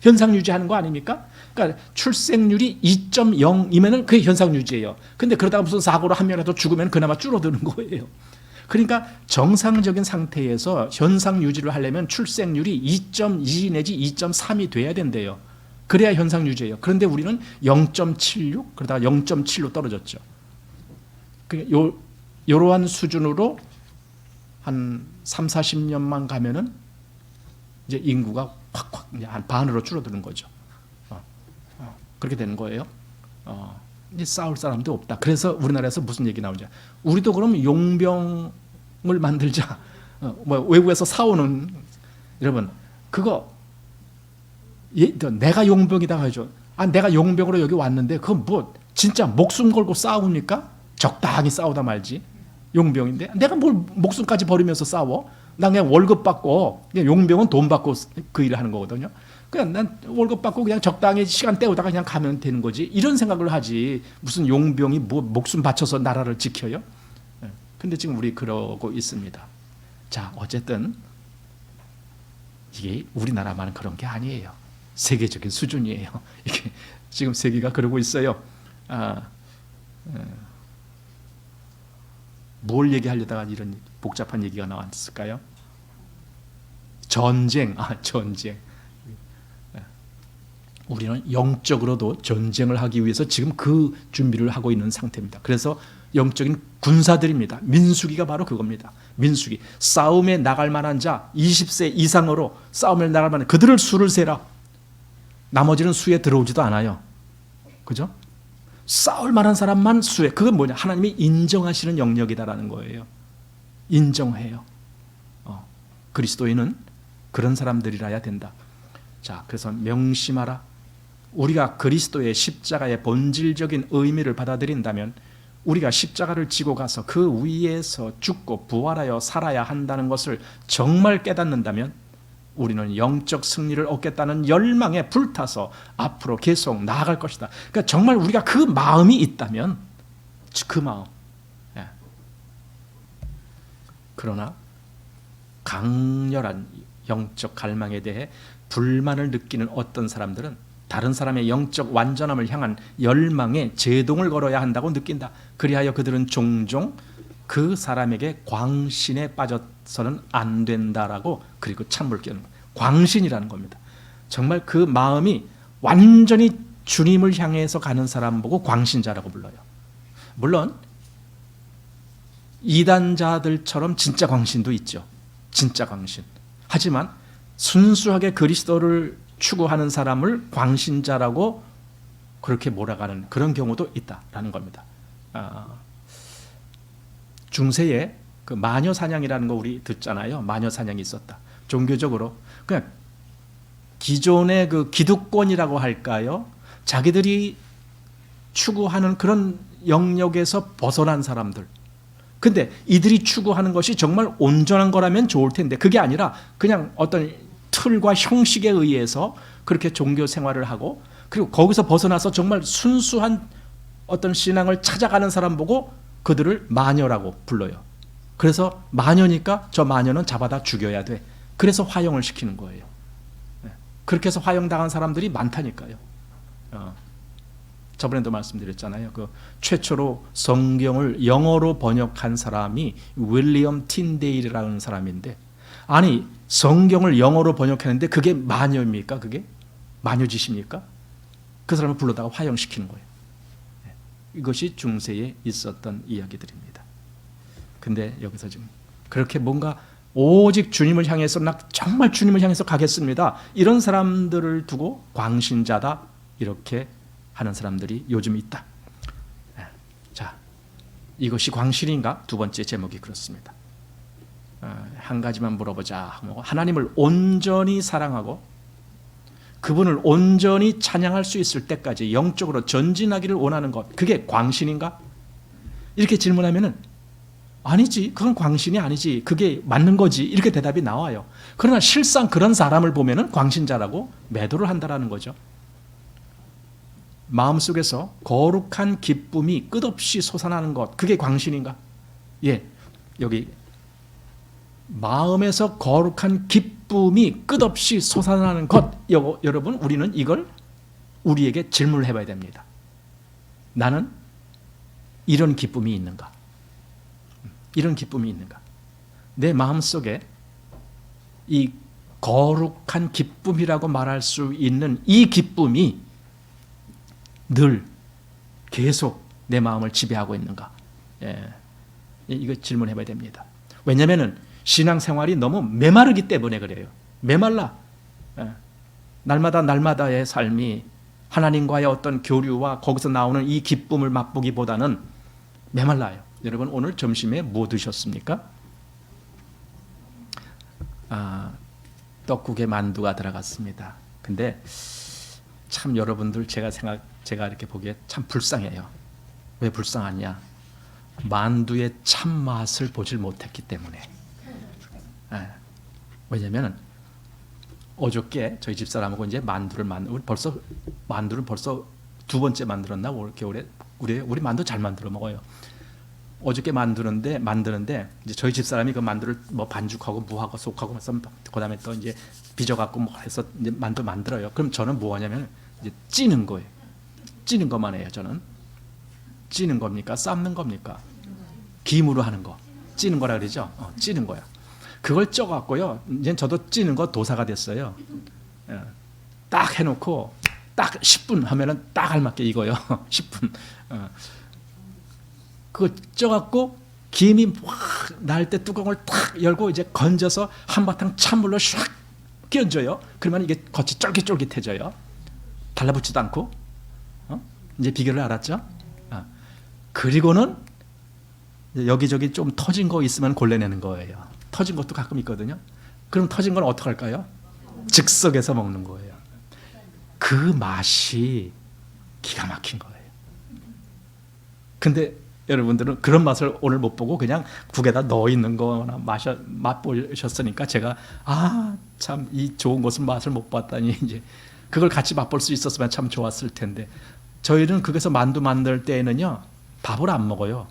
현상 유지하는 거 아닙니까? 그러니까 출생률이 2.0이면은 그게 현상 유지예요. 근데 그러다가 무슨 사고로 한 명이라도 죽으면 그나마 줄어드는 거예요. 그러니까 정상적인 상태에서 현상 유지를 하려면 출생률이 2.2 내지 2.3이 돼야 된대요. 그래야 현상 유지예요. 그런데 우리는 0.76 그러다가 0.7로 떨어졌죠. 이러한 수준으로 한 3, 40년만 가면은 이제 인구가 확 이제 한 반으로 줄어드는 거죠. 그렇게 되는 거예요. 이제 싸울 사람도 없다. 그래서 우리나라에서 무슨 얘기 나오냐? 우리도 그럼 용병을 만들자. 뭐 외국에서 사오는 여러분 그거 내가 용병이다 하죠. 내가 용병으로 여기 왔는데 그건 뭐 진짜 목숨 걸고 싸웁니까? 적당히 싸우다 말지. 용병인데 내가 뭘 목숨까지 버리면서 싸워? 나 그냥 월급 받고 그냥 용병은 돈 받고 그 일을 하는 거거든요. 그냥 난 월급 받고 그냥 적당히 시간 때우다가 그냥 가면 되는 거지. 이런 생각을 하지. 무슨 용병이 뭐 목숨 바쳐서 나라를 지켜요? 근데 지금 우리 그러고 있습니다. 자, 어쨌든 이게 우리나라만 그런 게 아니에요. 세계적인 수준이에요. 이게 지금 세계가 그러고 있어요. 뭘 얘기하려다가 이런 복잡한 얘기가 나왔을까요? 전쟁. 전쟁. 우리는 영적으로도 전쟁을 하기 위해서 지금 그 준비를 하고 있는 상태입니다. 그래서 영적인 군사들입니다. 민수기가 바로 그겁니다. 민수기. 싸움에 나갈 만한 자 20세 이상으로 싸움에 나갈 만한 그들을 수를 세라. 나머지는 수에 들어오지도 않아요. 그죠? 싸울 만한 사람만 수에. 그건 뭐냐? 하나님이 인정하시는 영역이다라는 거예요. 인정해요. 그리스도인은 그런 사람들이라야 된다. 자, 그래서 명심하라. 우리가 그리스도의 십자가의 본질적인 의미를 받아들인다면 우리가 십자가를 지고 가서 그 위에서 죽고 부활하여 살아야 한다는 것을 정말 깨닫는다면 우리는 영적 승리를 얻겠다는 열망에 불타서 앞으로 계속 나아갈 것이다. 그러니까 정말 우리가 그 마음이 있다면 그 마음. 그러나 강렬한 영적 갈망에 대해 불만을 느끼는 어떤 사람들은 다른 사람의 영적 완전함을 향한 열망에 제동을 걸어야 한다고 느낀다. 그리하여 그들은 종종 그 사람에게 광신에 빠져서는 안 된다라고 그리고 찬물 끼는 거예요. 광신이라는 겁니다. 정말 그 마음이 완전히 주님을 향해서 가는 사람 보고 광신자라고 불러요. 물론 이단자들처럼 진짜 광신도 있죠. 진짜 광신. 하지만 순수하게 그리스도를 추구하는 사람을 광신자라고 그렇게 몰아가는 그런 경우도 있다라는 겁니다. 중세에 그 마녀 사냥이라는 거 우리 듣잖아요. 마녀 사냥이 있었다. 종교적으로 그냥 기존의 그 기득권이라고 할까요? 자기들이 추구하는 그런 영역에서 벗어난 사람들. 근데 이들이 추구하는 것이 정말 온전한 거라면 좋을 텐데 그게 아니라 그냥 어떤 틀과 형식에 의해서 그렇게 종교 생활을 하고 그리고 거기서 벗어나서 정말 순수한 어떤 신앙을 찾아가는 사람 보고 그들을 마녀라고 불러요. 그래서 마녀니까 저 마녀는 잡아다 죽여야 돼. 그래서 화형을 시키는 거예요. 그렇게 해서 화형당한 사람들이 많다니까요. 저번에도 말씀드렸잖아요. 그 최초로 성경을 영어로 번역한 사람이 윌리엄 틴데일이라는 사람인데 아니 성경을 영어로 번역했는데 그게 마녀입니까? 그게? 마녀짓입니까? 그 사람을 불러다가 화형시키는 거예요. 이것이 중세에 있었던 이야기들입니다. 근데 여기서 지금 그렇게 뭔가 오직 주님을 향해서 나 정말 주님을 향해서 가겠습니다. 이런 사람들을 두고 광신자다 이렇게 하는 사람들이 요즘 있다. 자, 이것이 광신인가? 두 번째 제목이 그렇습니다. 한 가지만 물어보자. 하나님을 온전히 사랑하고 그분을 온전히 찬양할 수 있을 때까지 영적으로 전진하기를 원하는 것, 그게 광신인가? 이렇게 질문하면은 아니지, 그건 광신이 아니지, 그게 맞는 거지, 이렇게 대답이 나와요. 그러나 실상 그런 사람을 보면은 광신자라고 매도를 한다라는 거죠. 마음속에서 거룩한 기쁨이 끝없이 솟아나는 것, 그게 광신인가? 예, 여기 마음에서 거룩한 기쁨이 끝없이 솟아나는 것, 여러분 우리는 이걸 우리에게 질문을 해봐야 됩니다. 나는 이런 기쁨이 있는가? 이런 기쁨이 있는가? 내 마음속에 이 거룩한 기쁨이라고 말할 수 있는 이 기쁨이 늘 계속 내 마음을 지배하고 있는가? 예, 이거 질문해봐야 됩니다. 왜냐하면 신앙생활이 너무 메마르기 때문에 그래요. 메말라. 예, 날마다의 삶이 하나님과의 어떤 교류와 거기서 나오는 이 기쁨을 맛보기보다는 메말라요. 여러분 오늘 점심에 뭐 드셨습니까? 떡국에 만두가 들어갔습니다. 근데 참 여러분들 제가 이렇게 보기에 참 불쌍해요. 왜 불쌍하냐? 만두의 참 맛을 보질 못했기 때문에. 왜냐하면 어저께 저희 집사람하고 이제 만두를 벌써 두 번째 만들었나 올 겨울에 우리 만두 잘 만들어 먹어요. 어저께 만드는데 이제 저희 집사람이 그 만두를 뭐 반죽하고 무하고 속하고 해서 그다음에 또 이제 빚어갖고 뭐 해서 이제 만두 만들어요. 그럼 저는 뭐 하냐면 이제 찌는 거예요. 찌는 것만 해요. 저는 찌는 겁니까? 삶는 겁니까? 김으로 하는 거 찌는 거라 그러죠. 찌는 거야. 그걸 쪄갖고요. 이제 저도 찌는 거 도사가 됐어요. 딱 해놓고 딱 10분 하면은 딱 알맞게 익어요. 10분. 그거 쪄갖고 김이 확 날 때 뚜껑을 탁 열고 이제 건져서 한바탕 찬물로 샥 끼얹어요. 그러면 이게 겉이 쫄깃쫄깃해져요. 달라붙지도 않고. 이제 비결을 알았죠? 그리고는 여기저기 좀 터진 거 있으면 골라내는 거예요. 터진 것도 가끔 있거든요. 그럼 터진 건 어떻게 할까요? 즉석에서 먹는 거예요. 그 맛이 기가 막힌 거예요. 근데 여러분들은 그런 맛을 오늘 못 보고 그냥 국에다 넣어 있는 거나 맛보셨으니까 제가 참 이 좋은 것은 맛을 못 봤다니 이제 그걸 같이 맛볼 수 있었으면 참 좋았을 텐데 저희는 거기서 만두 만들 때에는요 밥을 안 먹어요.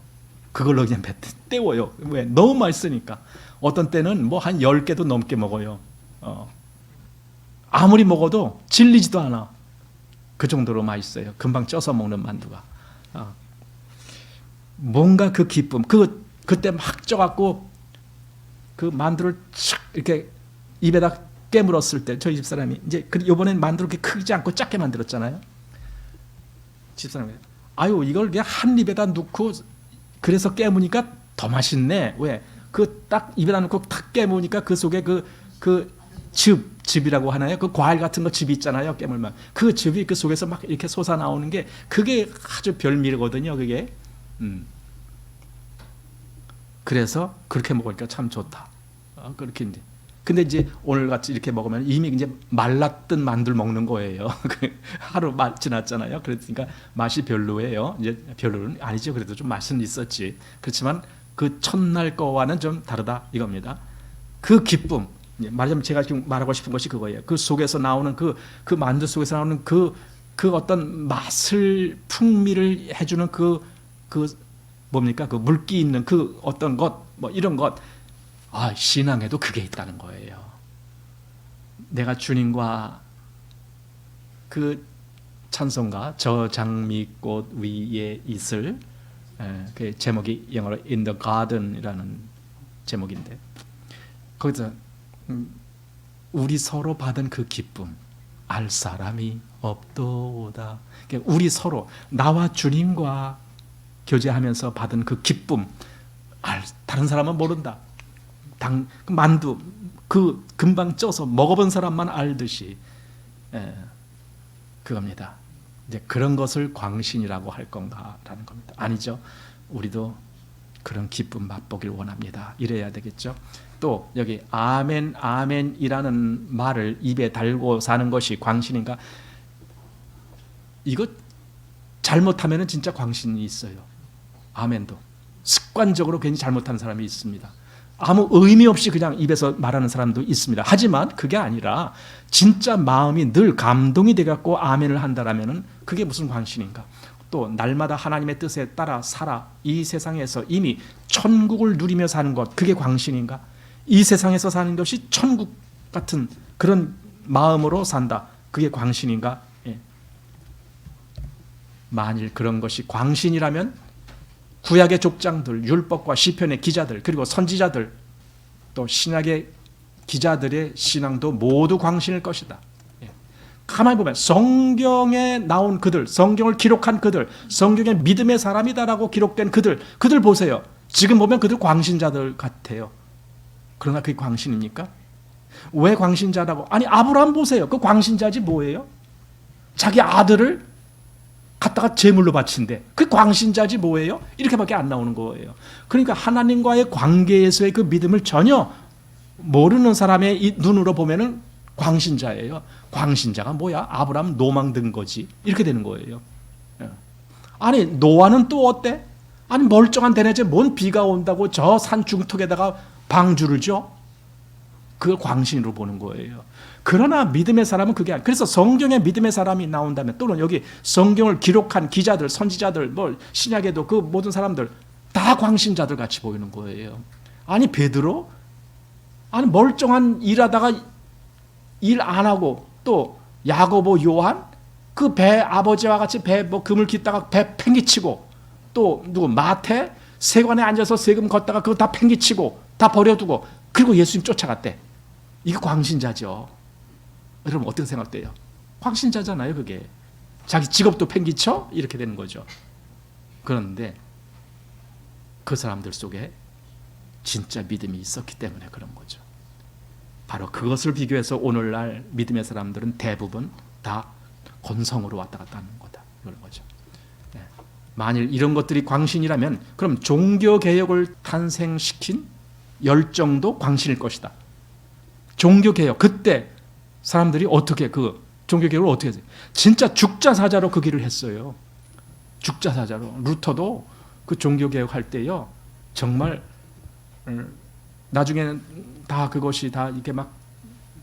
그걸로 그냥 때워요. 왜? 너무 맛있으니까. 어떤 때는 뭐 한 10개도 넘게 먹어요. 아무리 먹어도 질리지도 않아. 그 정도로 맛있어요. 금방 쪄서 먹는 만두가. 뭔가 그 기쁨, 그때 막 쪄갖고 그 만두를 촥 이렇게 입에다 깨물었을 때 저희 집사람이 이제 이번엔 만두를 그렇게 크지 않고 작게 만들었잖아요. 집사람이 이걸 그냥 한 입에다 넣고 그래서 깨무니까 더 맛있네. 왜? 그 딱 입에다 넣고 탁 깨무니까 그 속에 그 즙이라고 하나요? 그 과일 같은 거 즙이 있잖아요. 깨물면 그 즙이 그 속에서 막 이렇게 솟아 나오는 게 그게 아주 별미거든요. 그게. 그래서 그렇게 먹으니까 참 좋다. 그렇게 이제. 근데 이제 오늘 같이 이렇게 먹으면 이미 이제 말랐던 만두를 먹는 거예요. 하루 지났잖아요. 그러니까 맛이 별로예요. 이제 별로는 아니죠. 그래도 좀 맛은 있었지. 그렇지만 그 첫날 거와는 좀 다르다 이겁니다. 그 기쁨. 말하자면 제가 지금 말하고 싶은 것이 그거예요. 그 속에서 나오는 그 만두 속에서 나오는 그 어떤 맛을 풍미를 해주는 그 뭡니까? 그 물기 있는 그 어떤 것 뭐 이런 것. 신앙에도 그게 있다는 거예요. 내가 주님과 그 찬송가 저 장미꽃 위에 있을 그 제목이 영어로 In the Garden이라는 제목인데 거기서 우리 서로 받은 그 기쁨 알 사람이 없도다. 우리 서로 나와 주님과 교제하면서 받은 그 기쁨 다른 사람은 모른다. 만두 금방 쪄서 먹어본 사람만 알듯이 그겁니다. 이제 그런 것을 광신이라고 할 건가라는 겁니다. 아니죠. 우리도 그런 기쁨 맛보길 원합니다. 이래야 되겠죠. 또 여기 아멘 아멘이라는 말을 입에 달고 사는 것이 광신인가? 이거 잘못하면은 진짜 광신이 있어요. 아멘도 습관적으로 괜히 잘못하는 사람이 있습니다. 아무 의미 없이 그냥 입에서 말하는 사람도 있습니다. 하지만 그게 아니라 진짜 마음이 늘 감동이 돼갖고 아멘을 한다라면은 그게 무슨 광신인가? 또 날마다 하나님의 뜻에 따라 살아 이 세상에서 이미 천국을 누리며 사는 것 그게 광신인가? 이 세상에서 사는 것이 천국 같은 그런 마음으로 산다. 그게 광신인가? 만일 그런 것이 광신이라면 구약의 족장들, 율법과 시편의 기자들, 그리고 선지자들, 또 신약의 기자들의 신앙도 모두 광신일 것이다. 가만히 보면 성경에 나온 그들, 성경을 기록한 그들, 성경의 믿음의 사람이다라고 기록된 그들 보세요. 지금 보면 그들 광신자들 같아요. 그러나 그게 광신입니까? 왜 광신자라고? 아니 아브라함 보세요. 그 광신자지 뭐예요? 자기 아들을 갖다가 제물로 바친대. 그 광신자지 뭐예요? 이렇게밖에 안 나오는 거예요. 그러니까 하나님과의 관계에서의 그 믿음을 전혀 모르는 사람의 눈으로 보면은 광신자예요. 광신자가 뭐야? 아브라함 노망 든 거지. 이렇게 되는 거예요. 아니 노아는 또 어때? 아니 멀쩡한 대낮에 뭔 비가 온다고 저 산 중턱에다가 방주를 줘? 그걸 광신으로 보는 거예요. 그러나 믿음의 사람은 그게 아니에요. 그래서 성경에 믿음의 사람이 나온다면, 또는 여기 성경을 기록한 기자들, 선지자들, 뭐 신약에도 그 모든 사람들 다 광신자들 같이 보이는 거예요. 아니 베드로, 아니 멀쩡한 일하다가 일 안 하고, 또 야고보, 요한, 그 배 아버지와 같이 배 뭐 금을 깃다가 배 팽개치고, 또 누구 마태 세관에 앉아서 세금 걷다가 그거 다 팽개치고 다 버려두고, 그리고 예수님 쫓아갔대. 이게 광신자죠. 여러분 어떻게 생각돼요? 광신자잖아요. 그게 자기 직업도 팽개쳐 이렇게 되는 거죠. 그런데 그 사람들 속에 진짜 믿음이 있었기 때문에 그런 거죠. 바로 그것을 비교해서 오늘날 믿음의 사람들은 대부분 다 건성으로 왔다 갔다 하는 거다, 그런 거죠. 네. 만일 이런 것들이 광신이라면 그럼 종교개혁을 탄생시킨 열정도 광신일 것이다. 종교개혁, 그때 사람들이 어떻게 그 종교개혁을 어떻게 했어요? 진짜 죽자사자로 그 길을 했어요. 죽자사자로. 루터도 그 종교개혁할 때요, 정말 나중에는 다 그것이 다 이렇게 막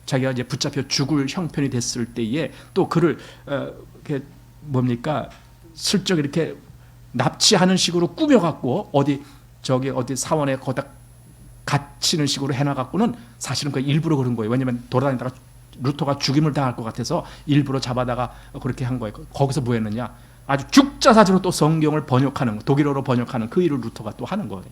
자기가 이제 붙잡혀 죽을 형편이 됐을 때에 또 그를 이렇게 뭡니까 슬쩍 이렇게 납치하는 식으로 꾸며갖고 어디 사원에 거기다 갇히는 식으로 해놔갖고는 사실은 그 일부러 그런 거예요. 왜냐하면 돌아다니다가 루터가 죽임을 당할 것 같아서 일부러 잡아다가 그렇게 한 거예요. 거기서 뭐 했느냐, 아주 죽자사자로 또 성경을 번역하는, 독일어로 번역하는 그 일을 루터가 또 하는 거예요.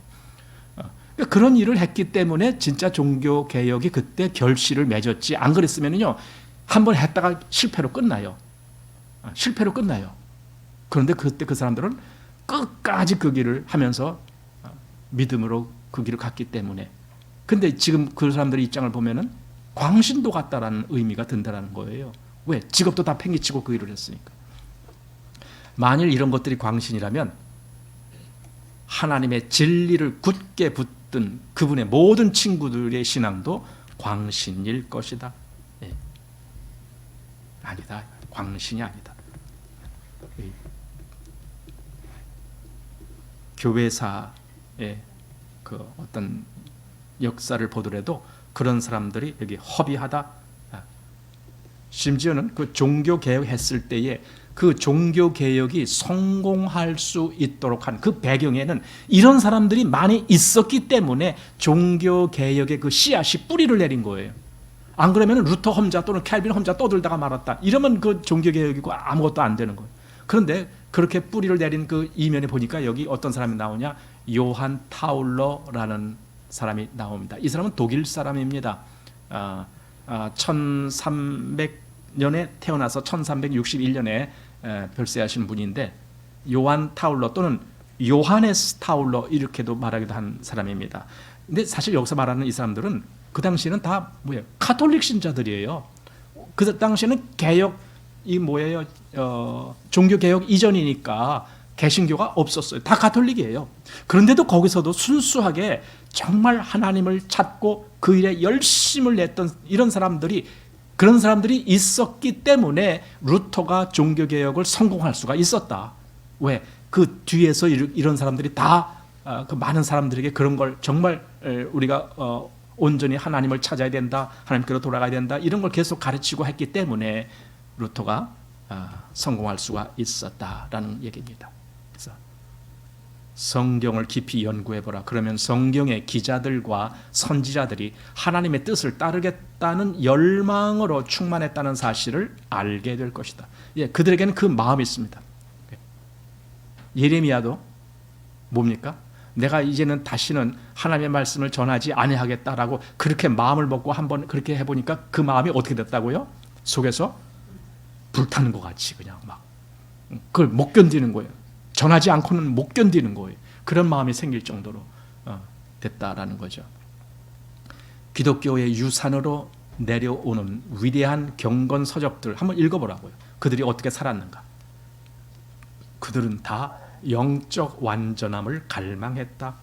그런 일을 했기 때문에 진짜 종교개혁이 그때 결실을 맺었지, 안 그랬으면요 한번 했다가 실패로 끝나요. 실패로 끝나요. 그런데 그때 그 사람들은 끝까지 그 길을 하면서 믿음으로 그 길을 갔기 때문에. 근데 지금 그 사람들의 입장을 보면은 광신도 같다라는 의미가 든다는 거예요. 왜? 직업도 다 팽개치고 그 일을 했으니까. 만일 이런 것들이 광신이라면 하나님의 진리를 굳게 붙든 그분의 모든 친구들의 신앙도 광신일 것이다. 예. 아니다. 광신이 아니다. 교회사의 그 어떤 역사를 보더라도 그런 사람들이 여기 허비하다. 심지어는 그 종교개혁 했을 때에 그 종교개혁이 성공할 수 있도록 한 그 배경에는 이런 사람들이 많이 있었기 때문에 종교개혁의 그 씨앗이 뿌리를 내린 거예요. 안 그러면 루터 혼자 또는 캘빈 혼자 떠들다가 말았다, 이러면 그 종교개혁이고 아무것도 안 되는 거예요. 그런데 그렇게 뿌리를 내린 그 이면에 보니까 여기 어떤 사람이 나오냐, 요한 타울러라는 사람이 나옵니다. 이 사람은 독일 사람입니다. 1300년에 태어나서 1361년에 별세하신 분인데, 요한 타울러 또는 요하네스 타울러 이렇게도 말하기도 한 사람입니다. 근데 사실 여기서 말하는 이 사람들은 그 당시에는 다 뭐예요? 카톨릭 신자들이에요. 그 당시에는 종교개혁 이전이니까 개신교가 없었어요. 다 가톨릭이에요. 그런데도 거기서도 순수하게 정말 하나님을 찾고 그 일에 열심을 냈던 그런 사람들이 있었기 때문에 루터가 종교개혁을 성공할 수가 있었다. 왜? 그 뒤에서 이런 사람들이 다 그 많은 사람들에게 그런 걸 정말 우리가 온전히 하나님을 찾아야 된다, 하나님께로 돌아가야 된다, 이런 걸 계속 가르치고 했기 때문에 루터가 성공할 수가 있었다라는 얘기입니다. 그래서 성경을 깊이 연구해보라. 그러면 성경의 기자들과 선지자들이 하나님의 뜻을 따르겠다는 열망으로 충만했다는 사실을 알게 될 것이다. 예, 그들에게는 그 마음이 있습니다. 예레미야도 뭡니까? 내가 이제는 다시는 하나님의 말씀을 전하지 아니하겠다라고 그렇게 마음을 먹고 한번 그렇게 해보니까 그 마음이 어떻게 됐다고요? 속에서 불타는 것 같이 그냥 막 그걸 못 견디는 거예요. 전하지 않고는 못 견디는 거예요. 그런 마음이 생길 정도로 됐다라는 거죠. 기독교의 유산으로 내려오는 위대한 경건 서적들 한번 읽어보라고요. 그들이 어떻게 살았는가. 그들은 다 영적 완전함을 갈망했다라는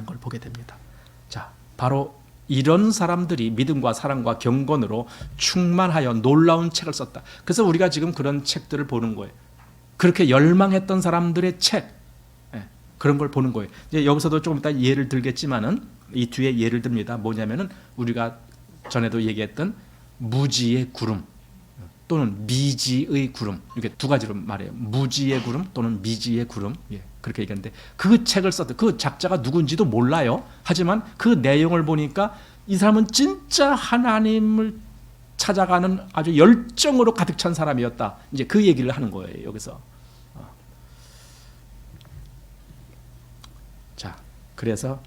걸 보게 됩니다. 자, 바로 이런 사람들이 믿음과 사랑과 경건으로 충만하여 놀라운 책을 썼다. 그래서 우리가 지금 그런 책들을 보는 거예요. 그렇게 열망했던 사람들의 책, 그런 걸 보는 거예요. 이제 여기서도 조금 이따 예를 들겠지만은 이 뒤에 예를 듭니다. 뭐냐면은 우리가 전에도 얘기했던 무지의 구름 또는 미지의 구름, 이렇게 두 가지로 말해요. 무지의 구름 또는 미지의 구름, 그렇게 얘기하는데 그 책을 썼던 그 작자가 누군지도 몰라요. 하지만 그 내용을 보니까 이 사람은 진짜 하나님을 찾아가는 아주 열정으로 가득 찬 사람이었다. 이제 그 얘기를 하는 거예요. 여기서. 자, 그래서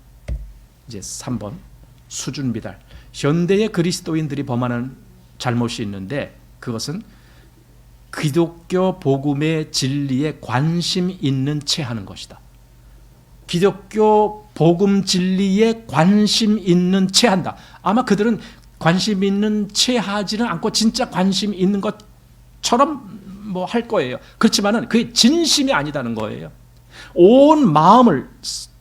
이제 3번 수준 비달. 현대의 그리스도인들이 범하는 잘못이 있는데 그것은 기독교 복음의 진리에 관심 있는 채 하는 것이다. 기독교 복음 진리에 관심 있는 채 한다. 아마 그들은 관심 있는 채 하지는 않고 진짜 관심 있는 것처럼 뭐 할 거예요. 그렇지만은 그게 진심이 아니다는 거예요. 온 마음을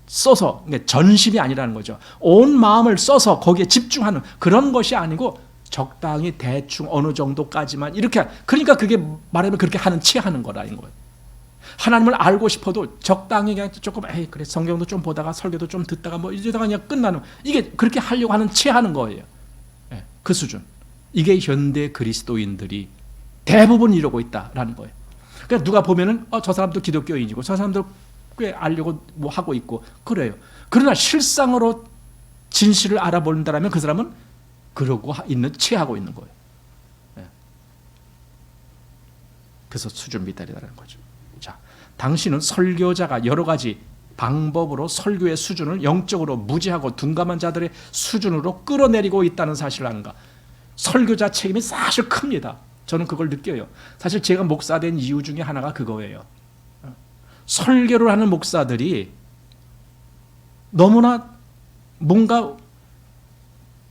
써서, 전심이 아니라는 거죠. 온 마음을 써서 거기에 집중하는 그런 것이 아니고 적당히 대충 어느 정도까지만 이렇게, 그러니까 그게 말하면 그렇게 하는 채 하는 거라는 거예요. 하나님을 알고 싶어도 적당히 그냥 조금 그래 성경도 좀 보다가 설교도 좀 듣다가 뭐 이러다가 그냥 끝나는, 이게 그렇게 하려고 하는 채 하는 거예요. 그 수준. 이게 현대 그리스도인들이 대부분 이러고 있다라는 거예요. 그러니까 누가 보면은 저 사람도 기독교인이고 저 사람도 꽤 알려고 뭐 하고 있고 그래요. 그러나 실상으로 진실을 알아본다라면 그 사람은 그러고 있는 채 하고 있는 거예요. 그래서 수준 미달이라는 거죠. 자, 당신은 설교자가 여러 가지 방법으로 설교의 수준을 영적으로 무지하고 둔감한 자들의 수준으로 끌어내리고 있다는 사실을 아는가? 설교자 책임이 사실 큽니다. 저는 그걸 느껴요. 사실 제가 목사된 이유 중에 하나가 그거예요. 설교를 하는 목사들이 너무나 뭔가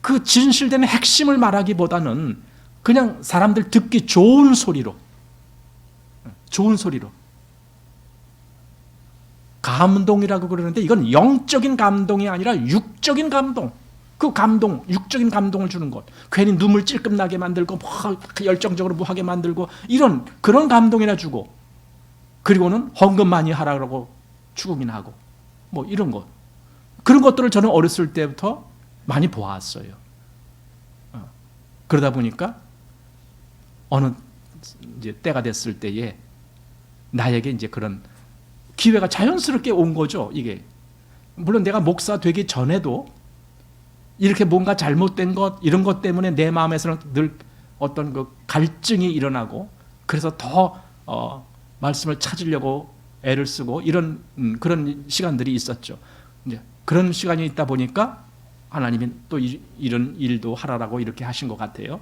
그 진실된 핵심을 말하기보다는 그냥 사람들 듣기 좋은 소리로 감동이라고 그러는데 이건 영적인 감동이 아니라 육적인 감동. 그 감동, 육적인 감동을 주는 것. 괜히 눈물 찔끔 나게 만들고 열정적으로 뭐 하게 만들고 이런 그런 감동이나 주고, 그리고는 헌금 많이 하라고 추구이나 하고 뭐 이런 것. 그런 것들을 저는 어렸을 때부터 많이 보았어요. 그러다 보니까 어느 이제 때가 됐을 때에 나에게 이제 그런 기회가 자연스럽게 온 거죠. 이게 물론 내가 목사 되기 전에도 이렇게 뭔가 잘못된 것 이런 것 때문에 내 마음에서는 늘 어떤 그 갈증이 일어나고 그래서 더 말씀을 찾으려고 애를 쓰고 이런 그런 시간들이 있었죠. 이제 그런 시간이 있다 보니까 하나님이 또 이런 일도 하라라고 이렇게 하신 것 같아요.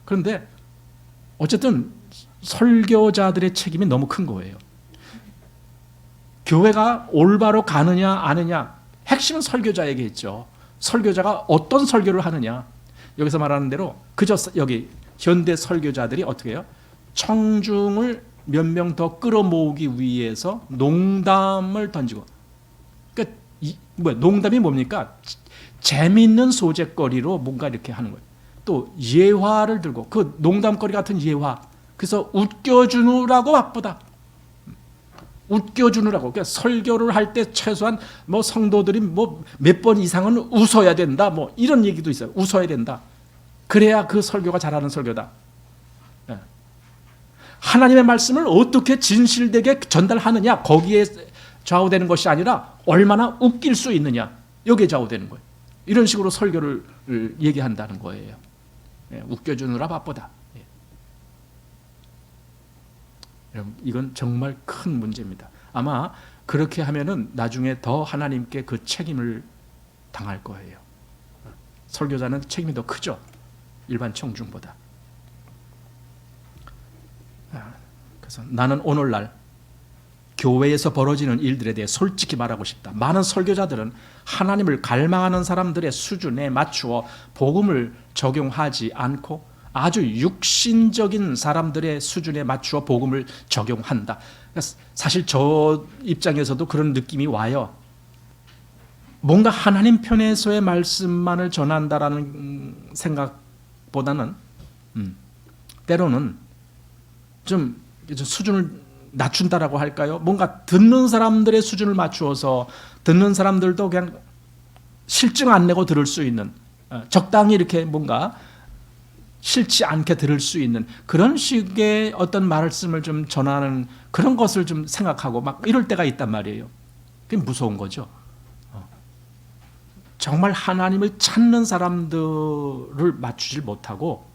그런데 어쨌든 설교자들의 책임이 너무 큰 거예요. 교회가 올바로 가느냐 아느냐 핵심은 설교자에게 있죠. 설교자가 어떤 설교를 하느냐. 여기서 말하는 대로 그저 여기 현대 설교자들이 어떻게 해요? 청중을 몇 명 더 끌어모으기 위해서 농담을 던지고, 그러니까 농담이 뭡니까? 재미있는 소재거리로 뭔가 이렇게 하는 거예요. 또 예화를 들고 그 농담거리 같은 예화, 그래서 웃겨주느라고 바쁘다. 웃겨주느라고. 그러니까 설교를 할 때 최소한 뭐 성도들이 뭐 몇 번 이상은 웃어야 된다. 뭐 이런 얘기도 있어요. 웃어야 된다. 그래야 그 설교가 잘하는 설교다. 하나님의 말씀을 어떻게 진실되게 전달하느냐, 거기에 좌우되는 것이 아니라 얼마나 웃길 수 있느냐, 여기에 좌우되는 거예요. 이런 식으로 설교를 얘기한다는 거예요. 웃겨주느라 바쁘다. 이건 정말 큰 문제입니다. 아마 그렇게 하면은 나중에 더 하나님께 그 책임을 당할 거예요. 설교자는 책임이 더 크죠. 일반 청중보다. 그래서 나는 오늘날 교회에서 벌어지는 일들에 대해 솔직히 말하고 싶다. 많은 설교자들은 하나님을 갈망하는 사람들의 수준에 맞추어 복음을 적용하지 않고 아주 육신적인 사람들의 수준에 맞추어 복음을 적용한다. 사실 저 입장에서도 그런 느낌이 와요. 뭔가 하나님 편에서의 말씀만을 전한다라는 생각보다는 때로는 좀 수준을 낮춘다라고 할까요? 뭔가 듣는 사람들의 수준을 맞추어서 듣는 사람들도 그냥 실증 안 내고 들을 수 있는, 적당히 이렇게 뭔가 싫지 않게 들을 수 있는 그런 식의 어떤 말씀을 좀 전하는 그런 것을 좀 생각하고 막 이럴 때가 있단 말이에요. 그게 무서운 거죠. 정말 하나님을 찾는 사람들을 맞추질 못하고,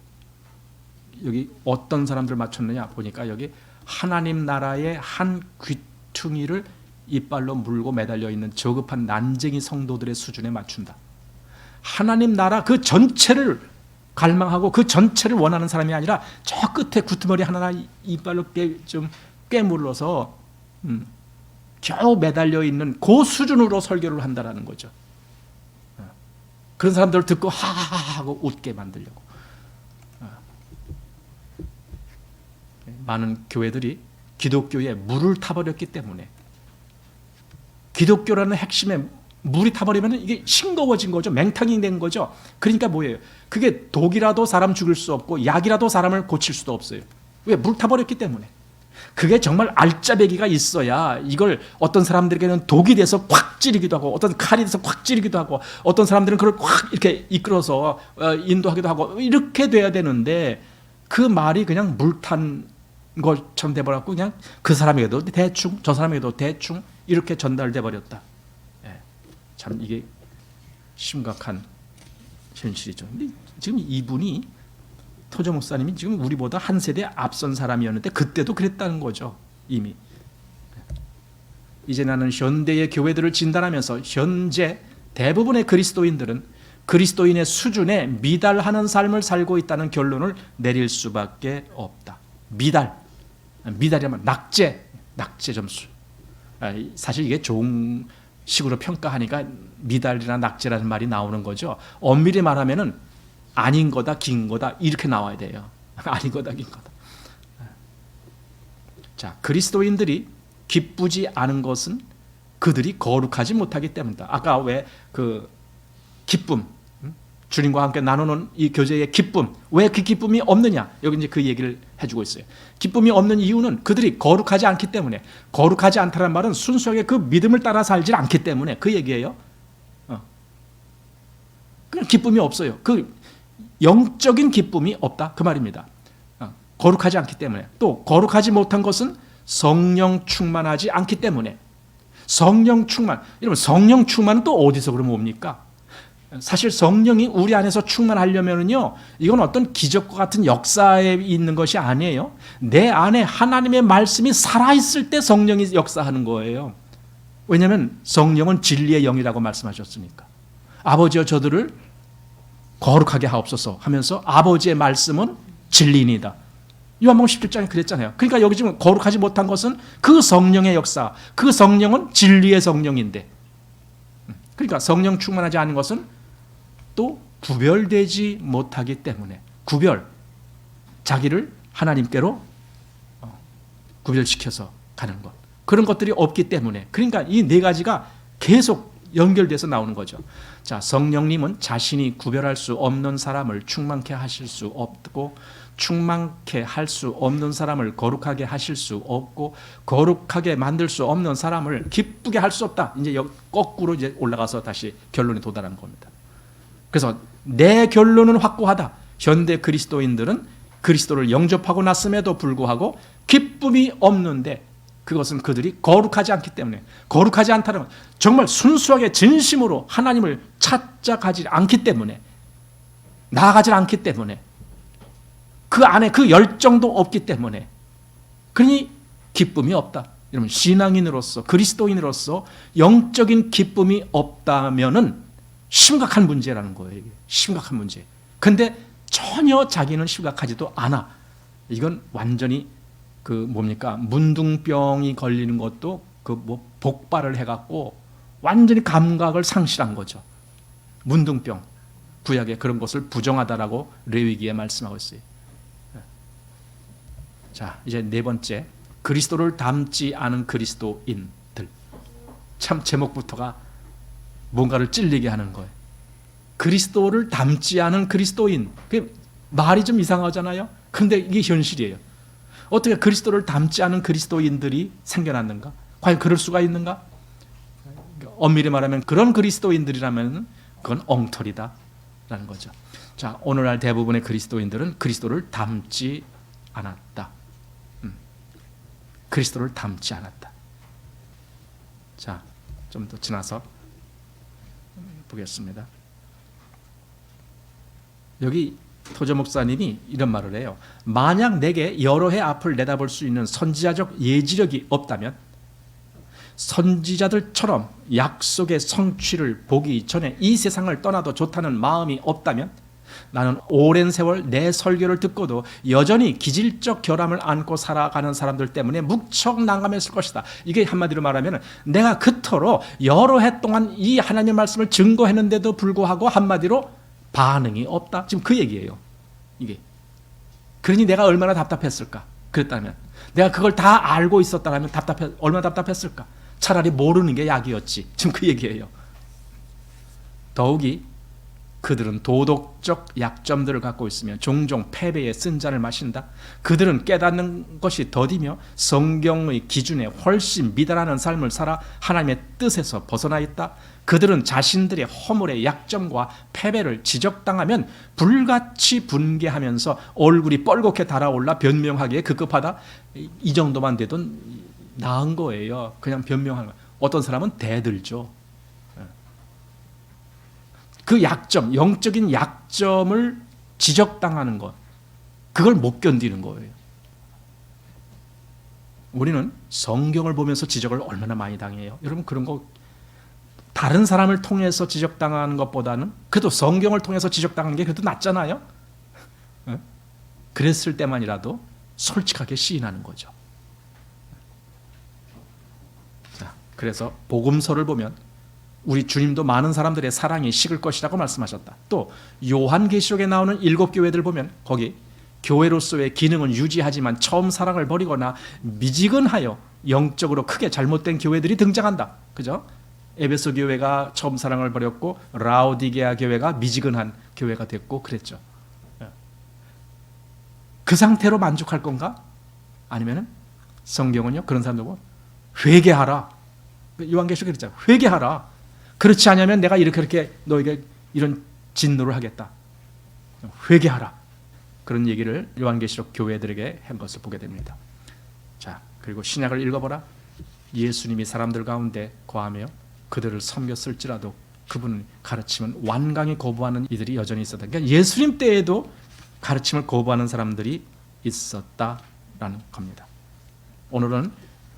여기 어떤 사람들을 맞췄느냐 보니까 여기 하나님 나라의 한 귀퉁이를 이빨로 물고 매달려 있는 저급한 난쟁이 성도들의 수준에 맞춘다. 하나님 나라 그 전체를 갈망하고 그 전체를 원하는 사람이 아니라 저 끝에 구트머리 하나 이빨로 좀 깨물러서 겨우 매달려 있는 그 수준으로 설교를 한다라는 거죠. 그런 사람들을 듣고 하하하 하고 웃게 만들려고. 많은 교회들이 기독교에 물을 타버렸기 때문에, 기독교라는 핵심에 물이 타버리면 이게 싱거워진 거죠. 맹탕이 된 거죠. 그러니까 뭐예요? 그게 독이라도 사람 죽일 수 없고 약이라도 사람을 고칠 수도 없어요. 왜? 물 타버렸기 때문에. 그게 정말 알짜배기가 있어야 이걸 어떤 사람들에게는 독이 돼서 콱 찌르기도 하고, 어떤 칼이 돼서 콱 찌르기도 하고, 어떤 사람들은 그걸 콱 이렇게 이끌어서 인도하기도 하고, 이렇게 돼야 되는데 그 말이 그냥 물탄 것처럼 돼버렸고, 그냥 그 사람에게도 대충 저 사람에게도 대충 이렇게 전달돼 버렸다. 참 이게 심각한 현실이죠. 근데 지금 이분이, 토저 목사님이 지금 우리보다 한 세대 앞선 사람이었는데 그때도 그랬다는 거죠. 이미. 이제 나는 현대의 교회들을 진단하면서 현재 대부분의 그리스도인들은 그리스도인의 수준에 미달하는 삶을 살고 있다는 결론을 내릴 수밖에 없다. 미달이라면 낙제 점수. 사실 이게 좋은 식으로 평가하니까 미달이나 낙제라는 말이 나오는 거죠. 엄밀히 말하면은 아닌 거다, 긴 거다 이렇게 나와야 돼요. 아닌 거다, 긴 거다. 자, 그리스도인들이 기쁘지 않은 것은 그들이 거룩하지 못하기 때문이다. 아까 왜 그 기쁨, 주님과 함께 나누는 이 교제의 기쁨, 왜 그 기쁨이 없느냐? 여기 이제 그 얘기를 해주고 있어요. 기쁨이 없는 이유는 그들이 거룩하지 않기 때문에. 거룩하지 않다는 말은 순수하게 그 믿음을 따라 살지 않기 때문에 그 얘기예요. 그냥 기쁨이 없어요. 그 영적인 기쁨이 없다 그 말입니다. 거룩하지 않기 때문에. 또 거룩하지 못한 것은 성령 충만하지 않기 때문에. 성령 충만. 여러분 성령 충만은 또 어디서 그러면 옵니까? 사실 성령이 우리 안에서 충만하려면요, 이건 어떤 기적과 같은 역사에 있는 것이 아니에요. 내 안에 하나님의 말씀이 살아있을 때 성령이 역사하는 거예요. 왜냐하면 성령은 진리의 영이라고 말씀하셨으니까. 아버지여 저들을 거룩하게 하옵소서 하면서 아버지의 말씀은 진리이다. 요한복음 17장에 그랬잖아요. 그러니까 여기 지금 거룩하지 못한 것은 그 성령의 역사, 그 성령은 진리의 성령인데, 그러니까 성령 충만하지 않은 것은 또 구별되지 못하기 때문에, 자기를 하나님께로 구별시켜서 가는 것, 그런 것들이 없기 때문에. 그러니까 이 네 가지가 계속 연결돼서 나오는 거죠. 자, 성령님은 자신이 구별할 수 없는 사람을 충만케 하실 수 없고, 충만케 할 수 없는 사람을 거룩하게 하실 수 없고, 거룩하게 만들 수 없는 사람을 기쁘게 할 수 없다. 이제 거꾸로 이제 올라가서 다시 결론에 도달한 겁니다. 그래서 내 결론은 확고하다. 현대 그리스도인들은 그리스도를 영접하고 났음에도 불구하고 기쁨이 없는데, 그것은 그들이 거룩하지 않기 때문에. 거룩하지 않다는 건 정말 순수하게 진심으로 하나님을 찾아가지 않기 때문에, 나아가지 않기 때문에, 그 안에 그 열정도 없기 때문에. 그러니 기쁨이 없다. 여러분, 신앙인으로서, 그리스도인으로서 영적인 기쁨이 없다면은 심각한 문제라는 거예요. 이게 심각한 문제. 근데 전혀 자기는 심각하지도 않아. 이건 완전히 그 뭡니까? 문둥병이 걸리는 것도 그 뭐 복발을 해갖고 완전히 감각을 상실한 거죠. 문둥병. 구약에 그런 것을 부정하다라고 레위기에 말씀하고 있어요. 자, 이제 네 번째, 그리스도를 닮지 않은 그리스도인들. 참 제목부터가 뭔가를 찔리게 하는 거예요. 그리스도를 닮지 않은 그리스도인. 그 말이 좀 이상하잖아요. 근데 이게 현실이에요. 어떻게 그리스도를 닮지 않은 그리스도인들이 생겨났는가? 과연 그럴 수가 있는가? 엄밀히 말하면 그런 그리스도인들이라면 그건 엉터리다라는 거죠. 자, 오늘날 대부분의 그리스도인들은 그리스도를 닮지 않았다. 그리스도를 닮지 않았다. 자, 좀 더 지나서 보겠습니다. 여기 토저 목사님이 이런 말을 해요. 만약 내게 여러 해 앞을 내다볼 수 있는 선지자적 예지력이 없다면, 선지자들처럼 약속의 성취를 보기 전에 이 세상을 떠나도 좋다는 마음이 없다면, 나는 오랜 세월 내 설교를 듣고도 여전히 기질적 결함을 안고 살아가는 사람들 때문에 무척 난감했을 것이다. 이게 한마디로 말하면 내가 그토록 여러 해 동안 이 하나님의 말씀을 증거했는데도 불구하고 한마디로 반응이 없다. 지금 그 얘기예요. 이게. 그러니 내가 얼마나 답답했을까? 그랬다면 내가 그걸 다 알고 있었다면 얼마나 답답했을까? 차라리 모르는 게 약이었지. 지금 그 얘기예요. 더욱이 그들은 도덕적 약점들을 갖고 있으며 종종 패배의 쓴잔을 마신다. 그들은 깨닫는 것이 더디며 성경의 기준에 훨씬 미달하는 삶을 살아 하나님의 뜻에서 벗어나 있다. 그들은 자신들의 허물의 약점과 패배를 지적당하면 불같이 분개하면서 얼굴이 뻘겋게 달아올라 변명하기에 급급하다. 이 정도만 돼도 나은 거예요. 그냥 변명하는 거예요. 어떤 사람은 대들죠. 그 약점, 영적인 약점을 지적당하는 것, 그걸 못 견디는 거예요. 우리는 성경을 보면서 지적을 얼마나 많이 당해요. 여러분, 그런 거 다른 사람을 통해서 지적당하는 것보다는 그래도 성경을 통해서 지적당하는 게 그래도 낫잖아요. 그랬을 때만이라도 솔직하게 시인하는 거죠. 자, 그래서 복음서를 보면 우리 주님도 많은 사람들의 사랑이 식을 것이라고 말씀하셨다. 또 요한계시록에 나오는 7 교회들 보면 거기 교회로서의 기능은 유지하지만 처음 사랑을 버리거나 미지근하여 영적으로 크게 잘못된 교회들이 등장한다. 그죠? 에베소 교회가 처음 사랑을 버렸고 라오디게아 교회가 미지근한 교회가 됐고 그랬죠. 그 상태로 만족할 건가? 아니면은 성경은요, 그런 사람들 보고 회개하라. 요한계시록에 그랬잖아요. 회개하라. 그렇지 않으면 내가 이렇게 너에게 이런 진노를 하겠다. 회개하라. 그런 얘기를 요한계시록 교회들에게 한 것을 보게 됩니다. 자, 그리고 신약을 읽어보라. 예수님이 사람들 가운데 거하며 그들을 섬겼을지라도 그분 가르침은 완강히 거부하는 이들이 여전히 있었다. 그러니까 예수님 때에도 가르침을 거부하는 사람들이 있었다라는 겁니다. 오늘은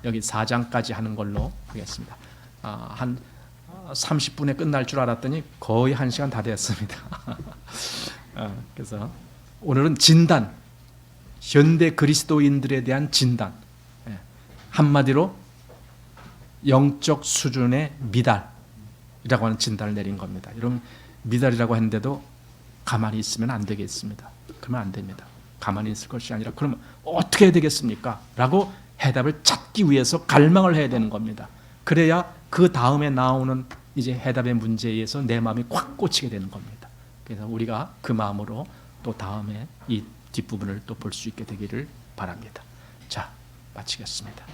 여기 4장까지 하는 걸로 하겠습니다. 한 30분에 끝날 줄 알았더니 거의 1시간 다 됐습니다. 그래서 오늘은 진단, 현대 그리스도인들에 대한 진단, 한마디로 영적 수준의 미달이라고 하는 진단을 내린 겁니다. 여러분, 미달이라고 했는데도 가만히 있으면 안 되겠습니다. 그러면 안 됩니다. 가만히 있을 것이 아니라 그러면 어떻게 해야 되겠습니까? 라고 해답을 찾기 위해서 갈망을 해야 되는 겁니다. 그래야 그 다음에 나오는 이제 해답의 문제에 의해서 내 마음이 꽉 꽂히게 되는 겁니다. 그래서 우리가 그 마음으로 또 다음에 이 뒷부분을 또 볼 수 있게 되기를 바랍니다. 자, 마치겠습니다.